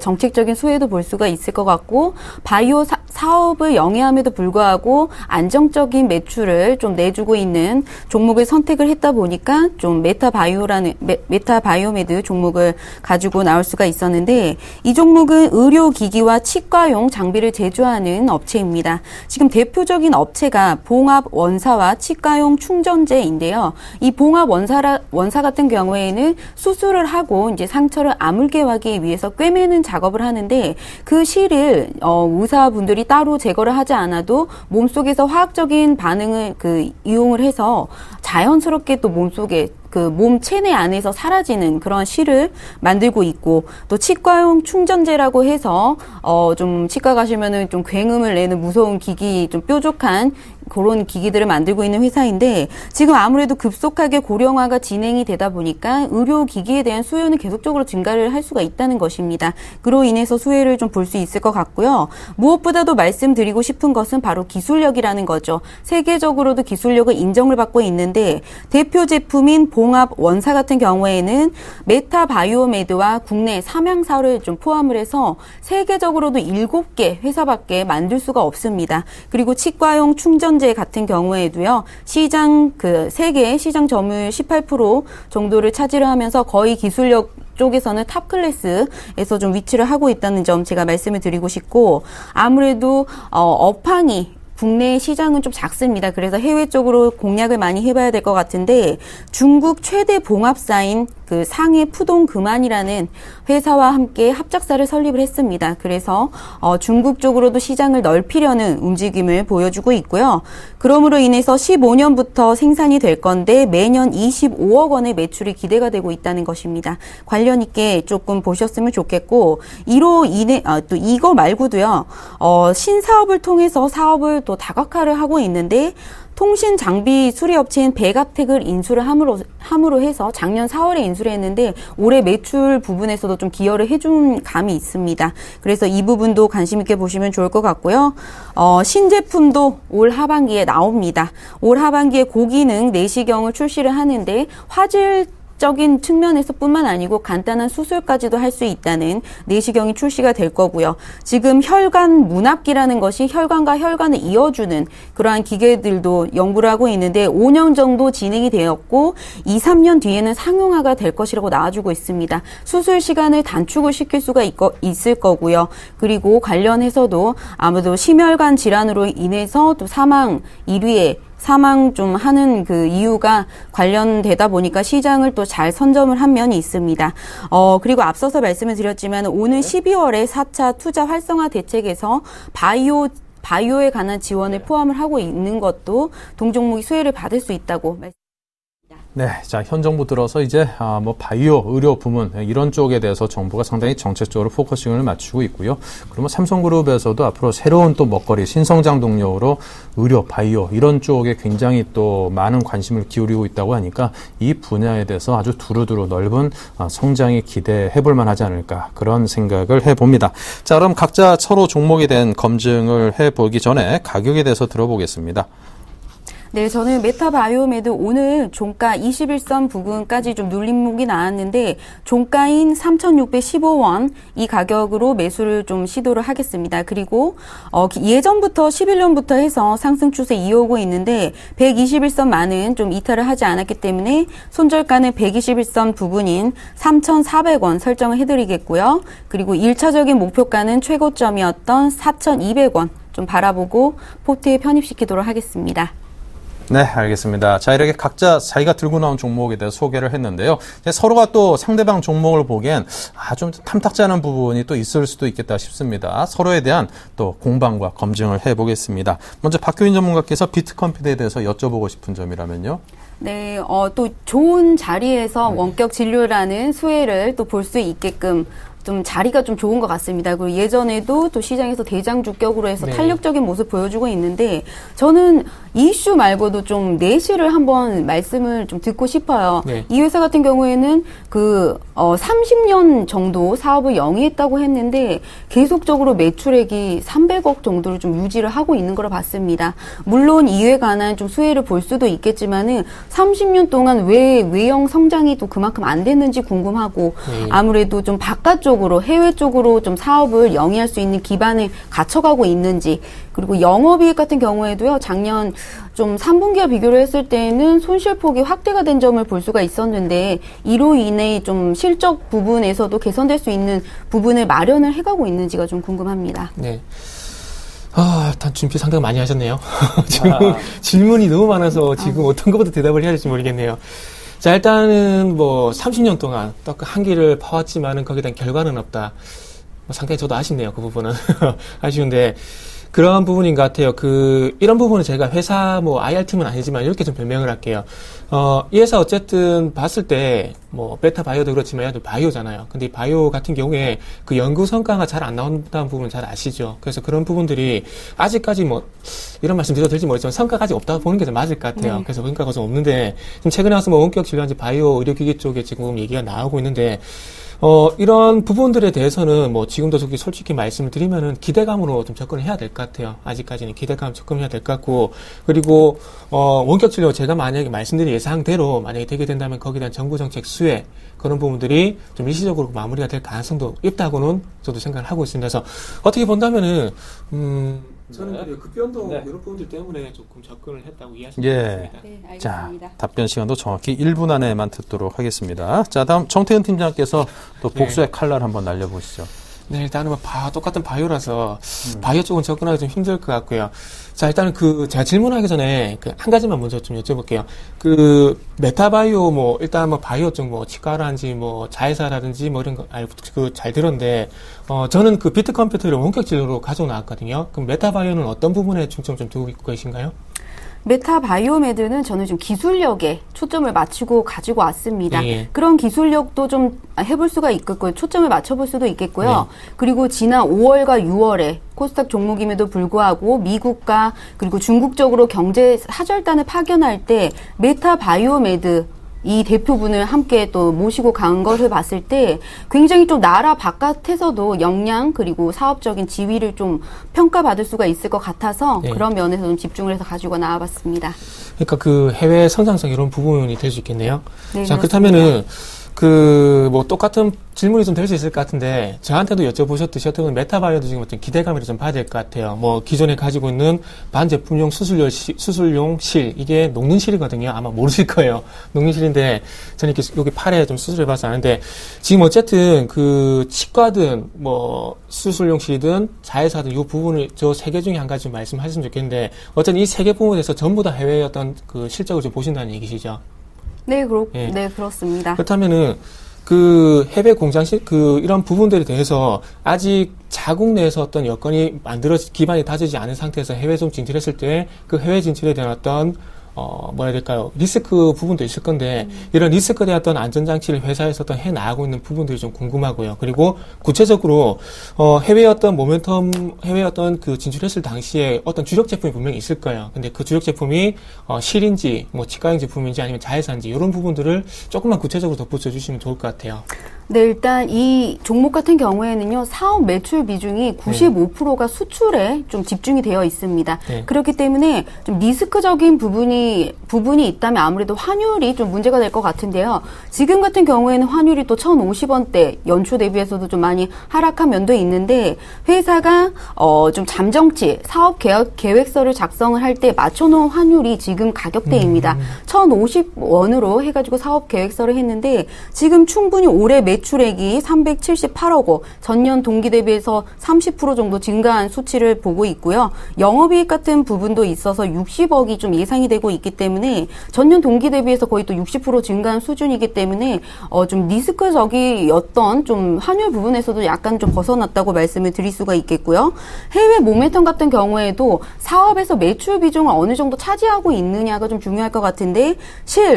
정책적인 수혜도 볼 수가 있을 것 같고 바이오 사업을 영위함에도 불구하고 안정적인 매출을 좀 내주고 있는 종목을 선택을 했다 보니까 좀 메타바이오메드 종목을 가지고 나올 수가 있었는데 이 종목은 의료기기와 치과용 장비를 제조하는 업체입니다. 지금 대표적인 업체가 봉합 원사와 치과용 충전재인데요. 이 봉합 원사 같은 경우에는 수술을 하고 이제 상처를 아물게 하기 위해서 꿰매는 작업을 하는데 그 실을 의사분들이 따로 제거를 하지 않아도 몸속에서 화학적인 반응을 이용을 해서 자연스럽게 또 몸속에 몸 체내 안에서 사라지는 그런 실을 만들고 있고 또 치과용 충전재라고 해서 좀 치과 가시면은 좀 굉음을 내는 무서운 기기 좀 뾰족한 그런 기기들을 만들고 있는 회사인데 지금 아무래도 급속하게 고령화가 진행이 되다 보니까 의료기기에 대한 수요는 계속적으로 증가를 할 수가 있다는 것입니다. 그로 인해서 수혜를 좀 볼 수 있을 것 같고요. 무엇보다도 말씀드리고 싶은 것은 바로 기술력이라는 거죠. 세계적으로도 기술력을 인정을 받고 있는데 대표 제품인 봉합 원사 같은 경우에는 메타바이오메드와 국내 삼양사를 좀 포함을 해서 세계적으로도 7개 회사밖에 만들 수가 없습니다. 그리고 치과용 충전재 같은 경우에도요. 세계 시장 점유율 18% 정도를 차지를 하면서 거의 기술력 쪽에서는 탑 클래스에서 좀 위치를 하고 있다는 점 제가 말씀을 드리고 싶고 아무래도 업황이 국내 시장은 좀 작습니다. 그래서 해외 쪽으로 공략을 많이 해봐야 될 것 같은데 중국 최대 봉합사인 상해 푸동 금안이라는 회사와 함께 합작사를 설립을 했습니다. 그래서 중국 쪽으로도 시장을 넓히려는 움직임을 보여주고 있고요. 그러므로 인해서 15년부터 생산이 될 건데 매년 25억 원의 매출이 기대가 되고 있다는 것입니다. 관련 있게 조금 보셨으면 좋겠고 이로 인해 또 이거 말고도요. 신사업을 통해서 사업을 또 다각화를 하고 있는데 통신 장비 수리업체인 베가텍을 인수를 함으로 해서 작년 4월에 인수를 했는데 올해 매출 부분에서도 좀 기여를 해준 감이 있습니다. 그래서 이 부분도 관심 있게 보시면 좋을 것 같고요. 신제품도 올 하반기에 나옵니다. 올 하반기에 고기능 내시경을 출시를 하는데 화질 의학적인 측면에서뿐만 아니고 간단한 수술까지도 할 수 있다는 내시경이 출시가 될 거고요. 지금 혈관 문압기라는 것이 혈관과 혈관을 이어주는 그러한 기계들도 연구를 하고 있는데 5년 정도 진행이 되었고 2, 3년 뒤에는 상용화가 될 것이라고 나와주고 있습니다. 수술 시간을 단축을 시킬 수가 있을 거고요. 그리고 관련해서도 아무래도 심혈관 질환으로 인해서 또 사망 1위에 사망 좀 하는 그 이유가 관련되다 보니까 시장을 또 잘 선점을 한 면이 있습니다. 그리고 앞서서 말씀을 드렸지만 오는 12월에 4차 투자 활성화 대책에서 바이오에 관한 지원을 포함을 하고 있는 것도 동종목이 수혜를 받을 수 있다고 말씀드립니다. 네, 자, 현 정부 들어서 이제 바이오, 의료 부문 이런 쪽에 대해서 정부가 상당히 정책적으로 포커싱을 맞추고 있고요. 그러면 삼성그룹에서도 앞으로 새로운 또 먹거리, 신성장 동력으로 의료, 바이오 이런 쪽에 굉장히 또 많은 관심을 기울이고 있다고 하니까 이 분야에 대해서 아주 두루두루 넓은 성장이 기대해볼 만하지 않을까 그런 생각을 해봅니다. 자, 그럼 각자 서로 종목에 대한 검증을 해보기 전에 가격에 대해서 들어보겠습니다. 네, 저는 메타바이오메드 오늘 종가 21선 부근까지 좀 눌림목이 나왔는데 종가인 3,615원 이 가격으로 매수를 좀 시도를 하겠습니다. 그리고 예전부터 11년부터 해서 상승 추세 이어오고 있는데 121선만은 좀 이탈을 하지 않았기 때문에 손절가는 121선 부근인 3,400원 설정을 해드리겠고요. 그리고 1차적인 목표가는 최고점이었던 4,200원 좀 바라보고 포트에 편입시키도록 하겠습니다. 네, 알겠습니다. 자, 이렇게 각자 자기가 들고 나온 종목에 대해서 소개를 했는데요. 서로가 또 상대방 종목을 보기엔 좀 탐탁지 않은 부분이 또 있을 수도 있겠다 싶습니다. 서로에 대한 또 공방과 검증을 해보겠습니다. 먼저 박효인 전문가께서 비트컴퓨터에 대해서 여쭤보고 싶은 점이라면요. 네, 또 좋은 자리에서 원격 진료라는 수혜를 또 볼 수 있게끔 좀 자리가 좀 좋은 것 같습니다. 그리고 예전에도 또 시장에서 대장주격으로 해서 탄력적인 모습 보여주고 있는데 저는 이 이슈 말고도 좀 내실을 한번 말씀을 좀 듣고 싶어요. 네. 이 회사 같은 경우에는 30년 정도 사업을 영위했다고 했는데 계속적으로 매출액이 300억 정도를 좀 유지를 하고 있는 걸로 봤습니다. 물론 이에 관한 좀 수혜를 볼 수도 있겠지만은 30년 동안 왜 외형 성장이 또 그만큼 안 됐는지 궁금하고 아무래도 좀 바깥쪽으로 해외 쪽으로 좀 사업을 영위할 수 있는 기반을 갖춰가고 있는지 그리고 영업이익 같은 경우에도요 작년 좀 3분기와 비교를 했을 때는 손실폭이 확대가 된 점을 볼 수가 있었는데 이로 인해 좀 실적 부분에서도 개선될 수 있는 부분을 마련을 해가고 있는지가 좀 궁금합니다. 네. 일단 준비 상당히 많이 하셨네요. 지금 질문이 너무 많아서 지금 어떤 것부터 대답을 해야 될지 모르겠네요. 자, 일단은 30년 동안 또 한 길을 파왔지만은 거기에 대한 결과는 없다. 상당히 저도 아쉽네요. 그 부분은. 아쉬운데. 그런 부분인 것 같아요. 이런 부분은 제가 회사 IR팀은 아니지만 이렇게 좀 변명을 할게요. 이 회사 어쨌든 봤을 때 베타 바이오도 그렇지만 얘도 바이오잖아요. 근데 이 바이오 같은 경우에 그 연구 성과가 잘 안 나온다는 부분 잘 아시죠? 그래서 그런 부분들이 아직까지 이런 말씀 드려도 될지 모르겠지만 성과가 아직 없다고 보는 게 좀 맞을 것 같아요. 그래서 성과가 좀 없는데 지금 최근에 와서 원격 진료한지 바이오 의료기기 쪽에 지금 얘기가 나오고 있는데 이런 부분들에 대해서는 지금도 솔직히 말씀을 드리면은 기대감으로 좀 접근을 해야 될 것 같아요. 아직까지는 기대감 접근해야 될 것 같고, 그리고, 원격 진료 제가 만약에 말씀드린 예상대로 만약에 되게 된다면 거기에 대한 정부 정책 수혜, 그런 부분들이 좀 일시적으로 마무리가 될 가능성도 있다고는 저도 생각을 하고 있습니다. 그래서 어떻게 본다면은, 저는 급변동 이런 부분들 때문에 조금 접근을 했다고 이해하시면 되겠습니다. 네, 알겠습니다. 자, 답변 시간도 정확히 1분 안에만 듣도록 하겠습니다. 자, 다음 정태현 팀장께서 또 복수의 칼날 한번 날려보시죠. 네, 일단은 똑같은 바이오라서 바이오 쪽은 접근하기 좀 힘들 것 같고요. 자, 일단은 제가 질문하기 전에 한 가지만 먼저 좀 여쭤볼게요. 메타바이오 일단 바이오 쪽 치과라든지 자회사라든지 이런 거 잘 들었는데 저는 비트 컴퓨터를 원격 진료로 가지고 나왔거든요. 그럼 메타바이오는 어떤 부분에 중점 좀 두고 계신가요? 메타바이오메드는 저는 좀 기술력에 초점을 맞추고 가지고 왔습니다. 그런 기술력도 좀 해볼 수가 있겠고요. 초점을 맞춰볼 수도 있겠고요. 그리고 지난 5월과 6월에 코스닥 종목임에도 불구하고 미국과 그리고 중국 쪽으로 경제 사절단을 파견할 때 메타바이오메드 이 대표분을 함께 또 모시고 간 것을 봤을 때 굉장히 좀 나라 바깥에서도 역량 그리고 사업적인 지위를 좀 평가받을 수가 있을 것 같아서 네. 그런 면에서 좀 집중을 해서 가지고 나와봤습니다. 그러니까 그 해외 성장성 이런 부분이 될 수 있겠네요. 네, 자, 그렇습니다. 그렇다면은 뭐 똑같은 질문이 좀 될 수 있을 것 같은데 저한테도 여쭤보셨듯이 어떻게 보면 메타바이오도 지금 어떤 기대감을 좀 봐야 될 것 같아요. 뭐 기존에 가지고 있는 반제품용 수술용 실 이게 녹는 실이거든요. 아마 모르실 거예요. 녹는 실인데 저는 이렇게 여기 팔에 좀 수술해봐서 아는데 지금 어쨌든 그 치과든 뭐 수술용 실이든 자회사든 이 부분을 저 세 개 중에 한 가지 좀 말씀하셨으면 좋겠는데 어쨌든 이 세 개 부분에서 전부 다 해외의 어떤 그 실적을 좀 보신다는 얘기시죠. 네, 예. 네, 그렇습니다. 그렇다면은 그 해외 공장실 그 이런 부분들에 대해서 아직 자국 내에서 어떤 여건이 기반이 다지지 않은 상태에서 해외 좀 진출했을 때 그 해외 진출에 대한 어떤 뭐라 해야 될까요? 리스크 부분도 있을 건데, 이런 리스크에 대한 어떤 안전장치를 회사에서 어떤 해 나가고 있는 부분들이 좀 궁금하고요. 그리고 구체적으로, 해외 어떤 그 진출했을 당시에 어떤 주력 제품이 분명히 있을 거예요. 근데 그 주력 제품이, 실인지, 뭐 치과용 제품인지 아니면 자회사인지, 이런 부분들을 조금만 구체적으로 덧붙여 주시면 좋을 것 같아요. 네, 일단 이 종목 같은 경우에는요, 사업 매출 비중이 95%가 수출에 좀 집중이 되어 있습니다. 네. 그렇기 때문에 좀 리스크적인 부분이 있다면 아무래도 환율이 좀 문제가 될 것 같은데요. 지금 같은 경우에는 환율이 또 1,050원대 연초 대비해서도 좀 많이 하락한 면도 있는데 회사가 좀 잠정치 사업 계획서를 작성을 할 때 맞춰놓은 환율이 지금 가격대입니다. 1,050원으로 해가지고 사업 계획서를 했는데 지금 충분히 올해 매출액이 378억 원, 전년 동기 대비해서 30% 정도 증가한 수치를 보고 있고요. 영업이익 같은 부분도 있어서 60억이 좀 예상이 되고 있기 때문에 전년 동기 대비해서 거의 또 60% 증가한 수준이기 때문에 좀 리스크적이었던 좀 환율 부분에서도 약간 좀 벗어났다고 말씀을 드릴 수가 있겠고요. 해외 모멘텀 같은 경우에도 사업에서 매출 비중을 어느 정도 차지하고 있느냐가 좀 중요할 것 같은데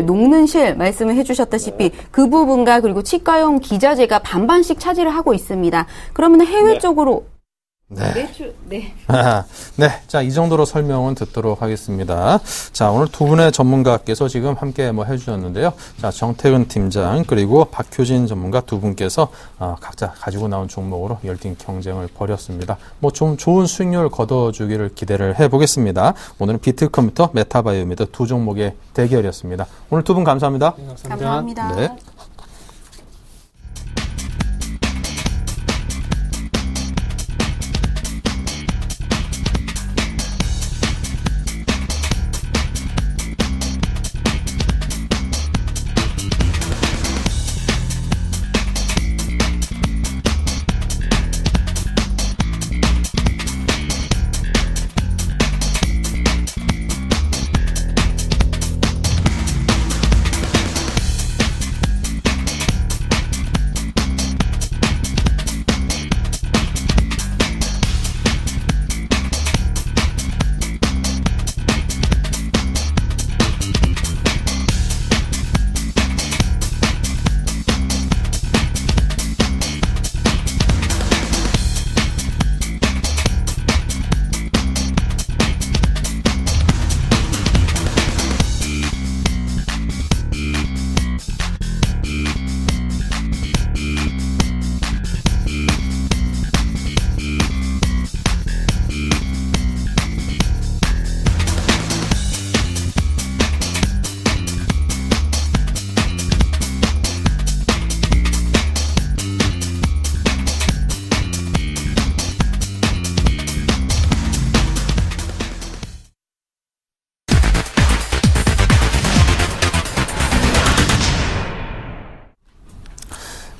녹는 실 말씀을 해주셨다시피 그 부분과 그리고 치과용 기자재가 반반씩 차지를 하고 있습니다. 그러면 해외 쪽으로 매출, 네. 자, 이 정도로 설명은 듣도록 하겠습니다. 자, 오늘 두 분의 전문가께서 지금 함께 해주셨는데요. 자, 정태근 팀장, 그리고 박효진 전문가 두 분께서, 각자 가지고 나온 종목으로 열띤 경쟁을 벌였습니다. 좀 좋은 수익률 거둬주기를 기대를 해보겠습니다. 오늘은 비트컴퓨터, 메타바이오미드 두 종목의 대결이었습니다. 오늘 두 분 감사합니다. 네, 감사합니다. 네.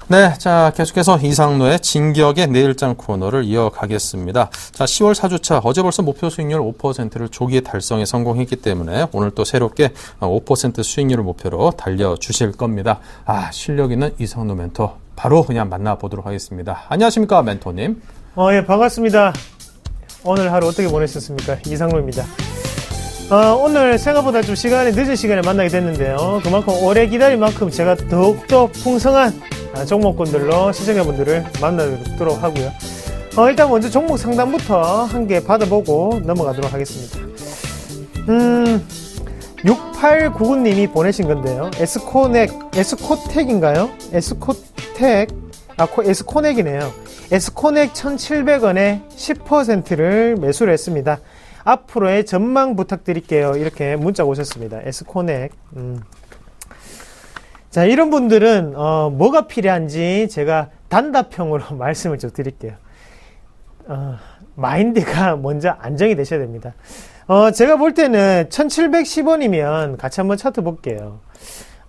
네, 자, 계속해서 이상로의 진격의 내일장 코너를 이어가겠습니다. 자, 10월 4주차 어제 벌써 목표 수익률 5%를 조기에 달성에 성공했기 때문에 오늘 또 새롭게 5% 수익률을 목표로 달려주실 겁니다. 실력 있는 이상로 멘토 바로 그냥 만나보도록 하겠습니다. 안녕하십니까, 멘토님. 예, 반갑습니다. 오늘 하루 어떻게 보내셨습니까? 이상로입니다. 오늘 생각보다 좀 늦은 시간에 만나게 됐는데요. 그만큼 오래 기다린 만큼 제가 더욱더 풍성한 종목군들로 시청자분들을 만나도록 하고요. 일단 먼저 종목 상담부터 한 개 받아보고 넘어가도록 하겠습니다. 6899님이 보내신 건데요. 에스코텍인가요? 에스코넥이네요. 에스코넥 1,700원에 10%를 매수를 했습니다. 앞으로의 전망 부탁드릴게요. 이렇게 문자가 오셨습니다. 에스코넥. 자, 이런 분들은 뭐가 필요한지 제가 단답형으로 말씀을 좀 드릴게요. 마인드가 먼저 안정이 되셔야 됩니다. 제가 볼 때는 1710원이면 같이 한번 차트 볼게요.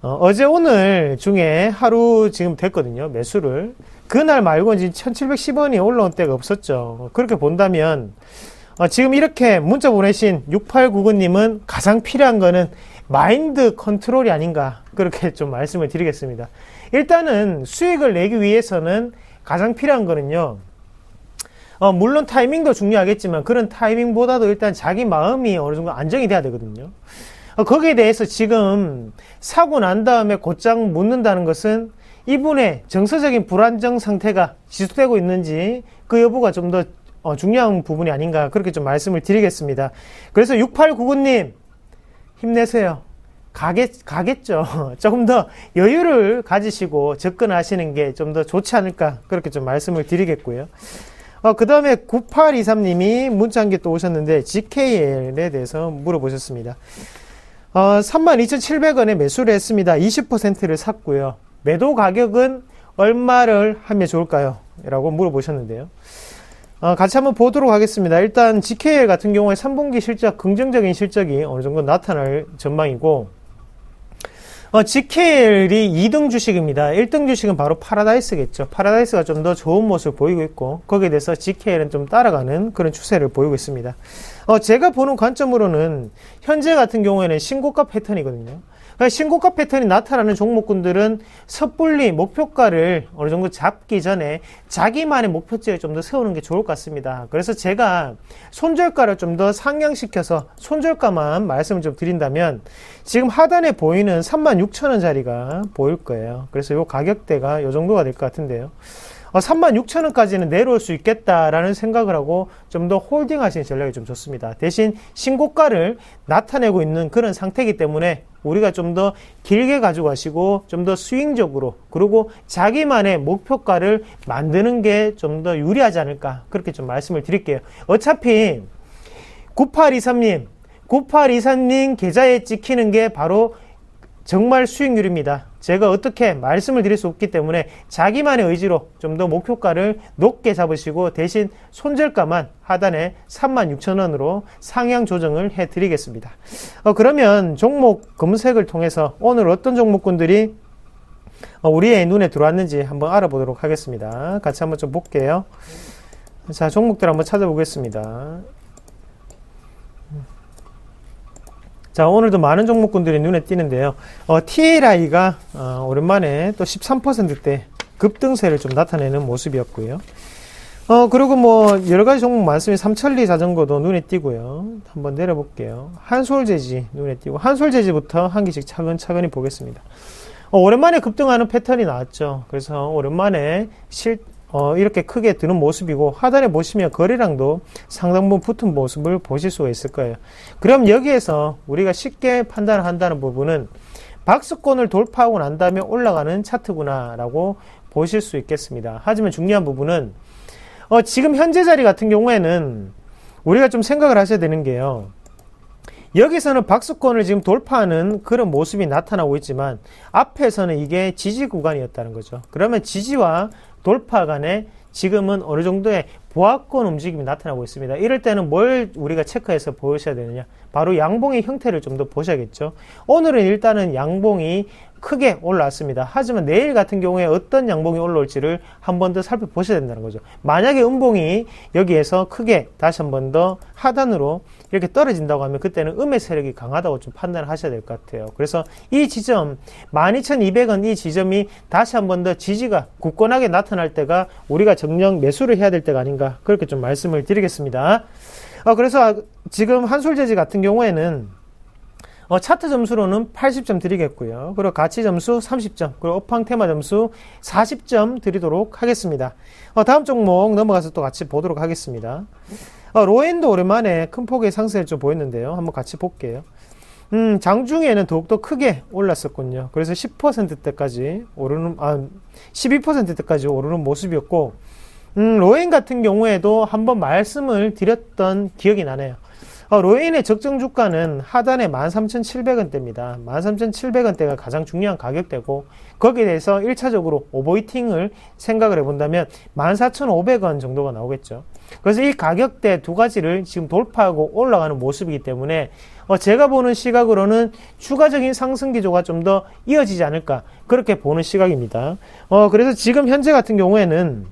어제 오늘 중에 하루 지금 됐거든요. 매수를. 그날 말고는 1710원이 올라온 때가 없었죠. 그렇게 본다면 지금 이렇게 문자 보내신 6899님은 가장 필요한 거는 마인드 컨트롤이 아닌가, 그렇게 좀 말씀을 드리겠습니다. 일단은 수익을 내기 위해서는 가장 필요한 거는요, 물론 타이밍도 중요하겠지만 그런 타이밍보다도 일단 자기 마음이 어느 정도 안정이 돼야 되거든요. 거기에 대해서 지금 사고 난 다음에 곧장 묻는다는 것은 이분의 정서적인 불안정 상태가 지속되고 있는지 그 여부가 좀 더 중요한 부분이 아닌가, 그렇게 좀 말씀을 드리겠습니다. 그래서 6899님 힘내세요. 가겠죠. 조금 더 여유를 가지시고 접근하시는 게 좀 더 좋지 않을까, 그렇게 좀 말씀을 드리겠고요. 그 다음에 9823님이 문자 한 개 또 오셨는데 GKL에 대해서 물어보셨습니다. 32,700원에 매수를 했습니다. 20%를 샀고요. 매도 가격은 얼마를 하면 좋을까요? 라고 물어보셨는데요. 같이 한번 보도록 하겠습니다. 일단 GKL 같은 경우에 3분기 실적, 긍정적인 실적이 어느 정도 나타날 전망이고, GKL이 2등 주식입니다. 1등 주식은 바로 파라다이스겠죠. 파라다이스가 좀 더 좋은 모습을 보이고 있고, 거기에 대해서 GKL은 좀 따라가는 그런 추세를 보이고 있습니다. 제가 보는 관점으로는 현재 같은 경우에는 신고가 패턴이거든요. 신고가 패턴이 나타나는 종목군들은 섣불리 목표가를 어느 정도 잡기 전에 자기만의 목표치를 좀 더 세우는 게 좋을 것 같습니다. 그래서 제가 손절가를 좀 더 상향시켜서 손절가만 말씀을 좀 드린다면, 지금 하단에 보이는 36,000원짜리가 보일 거예요. 그래서 이 가격대가 이 정도가 될 것 같은데요. 36,000원까지는 내려올 수 있겠다라는 생각을 하고 좀 더 홀딩 하시는 전략이 좀 좋습니다. 대신 신고가를 나타내고 있는 그런 상태이기 때문에 우리가 좀 더 길게 가지고 가시고 좀 더 스윙적으로, 그리고 자기만의 목표가를 만드는 게 좀 더 유리하지 않을까, 그렇게 좀 말씀을 드릴게요. 어차피 9823님 계좌에 찍히는 게 바로 정말 수익률입니다. 제가 어떻게 말씀을 드릴 수 없기 때문에 자기만의 의지로 좀 더 목표가를 높게 잡으시고 대신 손절가만 하단에 36,000원으로 상향 조정을 해드리겠습니다. 그러면 종목 검색을 통해서 오늘 어떤 종목군들이 우리의 눈에 들어왔는지 한번 알아보도록 하겠습니다. 같이 한번 좀 볼게요. 자, 종목들 한번 찾아보겠습니다. 자, 오늘도 많은 종목군들이 눈에 띄는데요. TLI가 오랜만에 또 13%대 급등세를 좀 나타내는 모습이었고요. 그리고 뭐 여러 가지 종목 많습니다. 삼천리 자전거도 눈에 띄고요. 한번 내려볼게요. 한솔재지 눈에 띄고, 한솔재지부터 한 개씩 차근차근히 보겠습니다. 오랜만에 급등하는 패턴이 나왔죠. 그래서 오랜만에 이렇게 크게 드는 모습이고, 하단에 보시면 거래량도 상당 부분 붙은 모습을 보실 수가 있을 거예요. 그럼 여기에서 우리가 쉽게 판단을 한다는 부분은 박스권을 돌파하고 난 다음에 올라가는 차트구나 라고 보실 수 있겠습니다. 하지만 중요한 부분은 지금 현재 자리 같은 경우에는 우리가 좀 생각을 하셔야 되는 게요, 여기서는 박스권을 지금 돌파하는 그런 모습이 나타나고 있지만 앞에서는 이게 지지 구간이었다는 거죠. 그러면 지지와 돌파 간에 지금은 어느 정도의 보합권 움직임이 나타나고 있습니다. 이럴 때는 뭘 우리가 체크해서 보셔야 되느냐, 바로 양봉의 형태를 좀 더 보셔야겠죠. 오늘은 일단은 양봉이 크게 올라왔습니다. 하지만 내일 같은 경우에 어떤 양봉이 올라올지를 한 번 더 살펴보셔야 된다는 거죠. 만약에 음봉이 여기에서 크게 다시 한 번 더 하단으로 이렇게 떨어진다고 하면 그때는 음의 세력이 강하다고 좀 판단을 하셔야 될 것 같아요. 그래서 이 지점 12,200원 이 지점이 다시 한 번 더 지지가 굳건하게 나타날 때가 우리가 정령 매수를 해야 될 때가 아닌가, 그렇게 좀 말씀을 드리겠습니다. 그래서 지금 한솔재지 같은 경우에는 차트 점수로는 80점 드리겠고요. 그리고 가치 점수 30점, 그리고 업황 테마 점수 40점 드리도록 하겠습니다. 다음 종목 넘어가서 또 같이 보도록 하겠습니다. 로엔도 오랜만에 큰 폭의 상승을 좀 보였는데요. 한번 같이 볼게요. 장중에는 더욱더 크게 올랐었군요. 그래서 10%대까지 오르는, 12%대까지 오르는 모습이었고, 로엔 같은 경우에도 한번 말씀을 드렸던 기억이 나네요. 로엔의 적정 주가는 하단에 13,700원대입니다. 13,700원대가 가장 중요한 가격대고, 거기에 대해서 1차적으로 오버히팅을 생각을 해본다면 14,500원 정도가 나오겠죠. 그래서 이 가격대 두 가지를 지금 돌파하고 올라가는 모습이기 때문에 제가 보는 시각으로는 추가적인 상승 기조가 좀 더 이어지지 않을까, 그렇게 보는 시각입니다. 그래서 지금 현재 같은 경우에는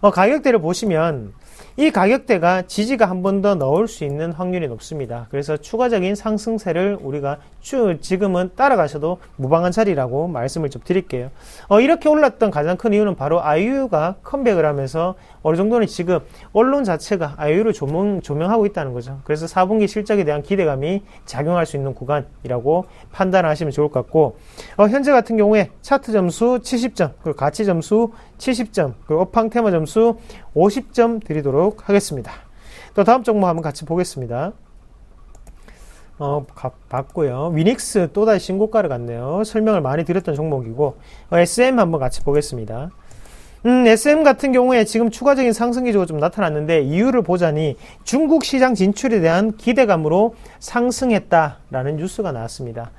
가격대를 보시면 이 가격대가 지지가 한 번 더 넣을 수 있는 확률이 높습니다. 그래서 추가적인 상승세를 우리가 지금은 따라가셔도 무방한 자리라고 말씀을 좀 드릴게요. 이렇게 올랐던 가장 큰 이유는 바로 아이유가 컴백을 하면서 어느 정도는 지금 언론 자체가 아이유를 조명하고 있다는 거죠. 그래서 4분기 실적에 대한 기대감이 작용할 수 있는 구간이라고 판단하시면 좋을 것 같고, 현재 같은 경우에 차트 점수 70점, 그리고 가치 점수 70점, 그리고 업황 테마 점수 50점 드리도록 하겠습니다. 또 다음 종목 한번 같이 보겠습니다. 봤고요. 위닉스 또다시 신고가를 갔네요. 설명을 많이 드렸던 종목이고, SM 한번 같이 보겠습니다. SM 같은 경우에 지금 추가적인 상승 기조가 좀 나타났는데, 이유를 보자니 중국 시장 진출에 대한 기대감으로 상승했다라는 뉴스가 나왔습니다.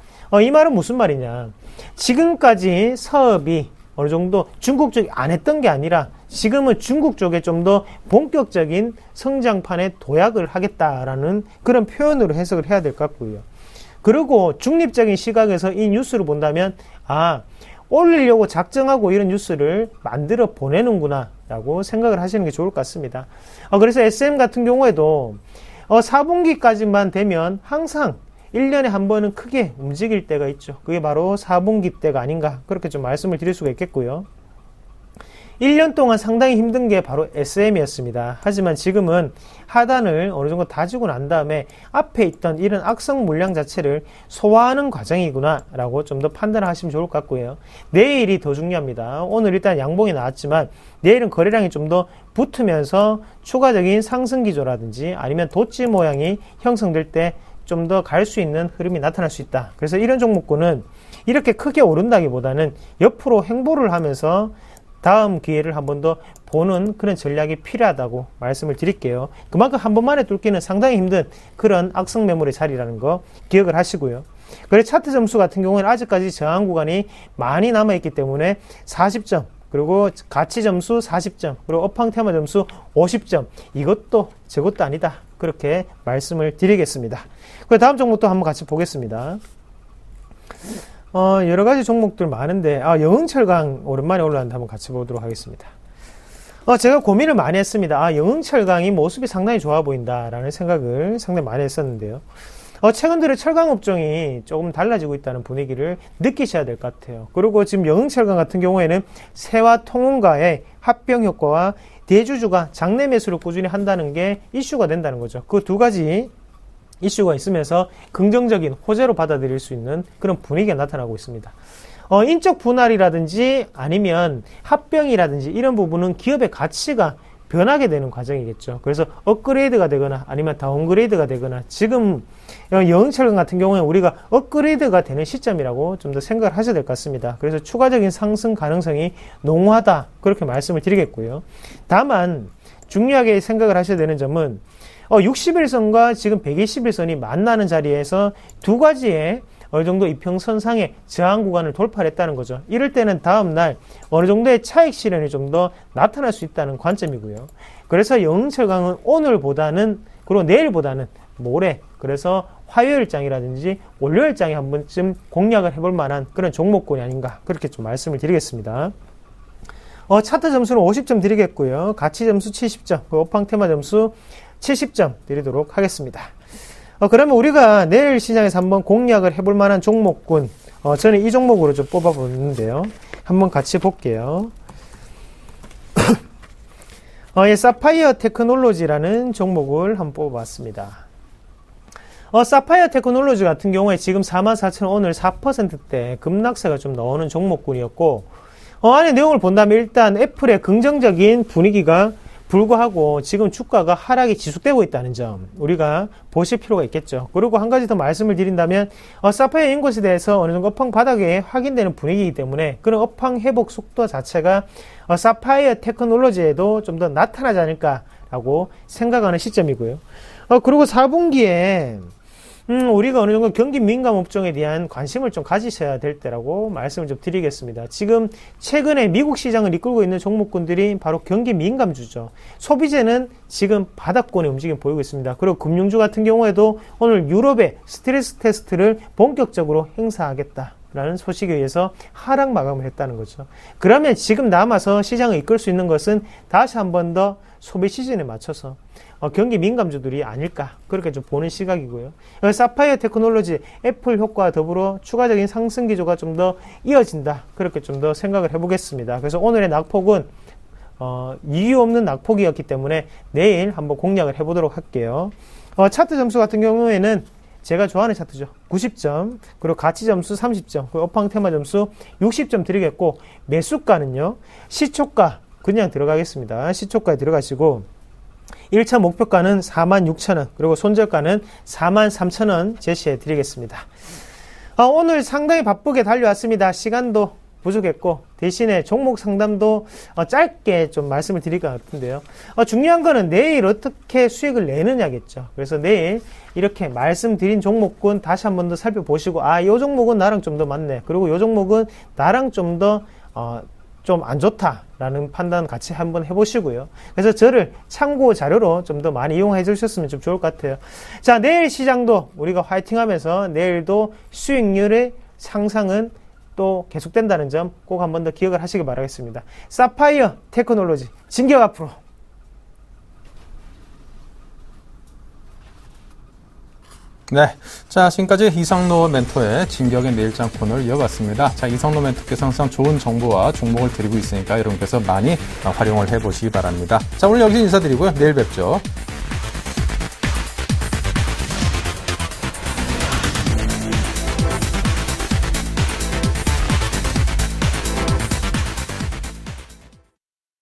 이 말은 무슨 말이냐? 지금까지 사업이 어느 정도 중국 쪽이 안 했던 게 아니라 지금은 중국 쪽에 좀 더 본격적인 성장판에 도약을 하겠다라는 그런 표현으로 해석을 해야 될 것 같고요. 그리고 중립적인 시각에서 이 뉴스를 본다면, 올리려고 작정하고 이런 뉴스를 만들어 보내는구나 라고 생각을 하시는 게 좋을 것 같습니다. 그래서 SM 같은 경우에도 4분기까지만 되면 항상 1년에 한 번은 크게 움직일 때가 있죠. 그게 바로 4분기 때가 아닌가, 그렇게 좀 말씀을 드릴 수가 있겠고요. 1년 동안 상당히 힘든 게 바로 SM이었습니다. 하지만 지금은 하단을 어느 정도 다지고 난 다음에 앞에 있던 이런 악성 물량 자체를 소화하는 과정이구나 라고 좀 더 판단하시면 좋을 것 같고요. 내일이 더 중요합니다. 오늘 일단 양봉이 나왔지만 내일은 거래량이 좀 더 붙으면서 추가적인 상승 기조라든지 아니면 도치 모양이 형성될 때 좀 더 갈 수 있는 흐름이 나타날 수 있다. 그래서 이런 종목군은 이렇게 크게 오른다기보다는 옆으로 횡보를 하면서 다음 기회를 한 번 더 보는 그런 전략이 필요하다고 말씀을 드릴게요. 그만큼 한 번만에 뚫기는 상당히 힘든 그런 악성 매물의 자리라는 거 기억을 하시고요. 그래서 차트 점수 같은 경우는 아직까지 저항 구간이 많이 남아있기 때문에 40점, 그리고 가치 점수 40점, 그리고 업황 테마 점수 50점, 이것도 저것도 아니다, 그렇게 말씀을 드리겠습니다. 그 다음 종목도 한번 같이 보겠습니다. 여러 가지 종목들 많은데, 영흥철강 오랜만에 올라왔는데 한번 같이 보도록 하겠습니다. 제가 고민을 많이 했습니다. 영흥철강이 모습이 상당히 좋아 보인다라는 생각을 상당히 많이 했었는데요. 최근 들어 철강 업종이 조금 달라지고 있다는 분위기를 느끼셔야 될 것 같아요. 그리고 지금 영흥철강 같은 경우에는 세와 통운과의 합병 효과와 대주주가 장내 매수를 꾸준히 한다는 게 이슈가 된다는 거죠. 그 두 가지 이슈가 있으면서 긍정적인 호재로 받아들일 수 있는 그런 분위기가 나타나고 있습니다. 인적 분할이라든지 아니면 합병이라든지 이런 부분은 기업의 가치가 변하게 되는 과정이겠죠. 그래서 업그레이드가 되거나 아니면 다운그레이드가 되거나, 지금 영흥철강 같은 경우는 우리가 업그레이드가 되는 시점이라고 좀 더 생각을 하셔야 될 것 같습니다. 그래서 추가적인 상승 가능성이 농후하다, 그렇게 말씀을 드리겠고요. 다만 중요하게 생각을 하셔야 되는 점은 60일선과 지금 120일선이 만나는 자리에서 두 가지의 어느 정도 이평선상의 저항 구간을 돌파했다는 거죠. 이럴 때는 다음날 어느 정도의 차익 실현이 좀 더 나타날 수 있다는 관점이고요. 그래서 영흥철강은 오늘보다는, 그리고 내일보다는 모레, 그래서 화요일장이라든지 월요일장에 한 번쯤 공략을 해볼 만한 그런 종목군이 아닌가, 그렇게 좀 말씀을 드리겠습니다. 차트 점수는 50점 드리겠고요. 가치 점수 70점, 업황 테마 점수 70점 드리도록 하겠습니다. 그러면 우리가 내일 시장에서 한번 공략을 해볼 만한 종목군, 저는 이 종목으로 좀 뽑아보는데요. 한번 같이 볼게요. 사파이어 테크놀로지라는 종목을 한번 뽑아봤습니다. 사파이어 테크놀로지 같은 경우에 지금 44,000원, 오늘 4%대 급락세가 좀 나오는 종목군이었고, 안에 내용을 본다면 일단 애플의 긍정적인 분위기가 불구하고 지금 주가가 하락이 지속되고 있다는 점 우리가 보실 필요가 있겠죠. 그리고 한 가지 더 말씀을 드린다면 사파이어 인것에 대해서 어느 정도 업황 바닥에 확인되는 분위기이기 때문에 그런 업황 회복 속도 자체가 사파이어 테크놀로지에도 좀 더 나타나지 않을까라고 생각하는 시점이고요. 그리고 4분기에 우리가 어느 정도 경기 민감 업종에 대한 관심을 좀 가지셔야 될 때라고 말씀을 좀 드리겠습니다. 지금 최근에 미국 시장을 이끌고 있는 종목군들이 바로 경기 민감주죠. 소비재는 지금 바닥권의 움직임 보이고 있습니다. 그리고 금융주 같은 경우에도 오늘 유럽의 스트레스 테스트를 본격적으로 행사하겠다라는 소식에 의해서 하락 마감을 했다는 거죠. 그러면 지금 남아서 시장을 이끌 수 있는 것은 다시 한 번 더 소비 시즌에 맞춰서 경기 민감주들이 아닐까 그렇게 좀 보는 시각이고요. 사파이어 테크놀로지, 애플 효과와 더불어 추가적인 상승 기조가 좀 더 이어진다 그렇게 좀 더 생각을 해보겠습니다. 그래서 오늘의 낙폭은 이유 없는 낙폭이었기 때문에 내일 한번 공략을 해보도록 할게요. 차트 점수 같은 경우에는 제가 좋아하는 차트죠. 90점, 그리고 가치 점수 30점, 그리고 업황 테마 점수 60점 드리겠고, 매수가는요, 시초가 그냥 들어가겠습니다. 시초가에 들어가시고 1차 목표가는 46,000원, 그리고 손절가는 43,000원 제시해 드리겠습니다. 오늘 상당히 바쁘게 달려왔습니다. 시간도 부족했고 대신에 종목 상담도 짧게 좀 말씀을 드릴 것 같은데요. 중요한 거는 내일 어떻게 수익을 내느냐겠죠. 그래서 내일 이렇게 말씀드린 종목군 다시 한 번 더 살펴보시고 이 종목은 나랑 좀 더 맞네. 그리고 이 종목은 나랑 좀 더 좀 안 좋다라는 판단 같이 한번 해보시고요. 그래서 저를 참고 자료로 좀 더 많이 이용해 주셨으면 좀 좋을 것 같아요. 자, 내일 시장도 우리가 화이팅 하면서 내일도 수익률의 상상은 또 계속된다는 점 꼭 한 번 더 기억을 하시기 바라겠습니다. 사파이어 테크놀로지 진격 앞으로. 네. 자, 지금까지 이상로 멘토의 진격의 내일장 코너를 이어봤습니다. 자, 이상로 멘토께서 항상 좋은 정보와 종목을 드리고 있으니까 여러분께서 많이 활용을 해보시기 바랍니다. 자, 오늘 여기서 인사드리고요. 내일 뵙죠.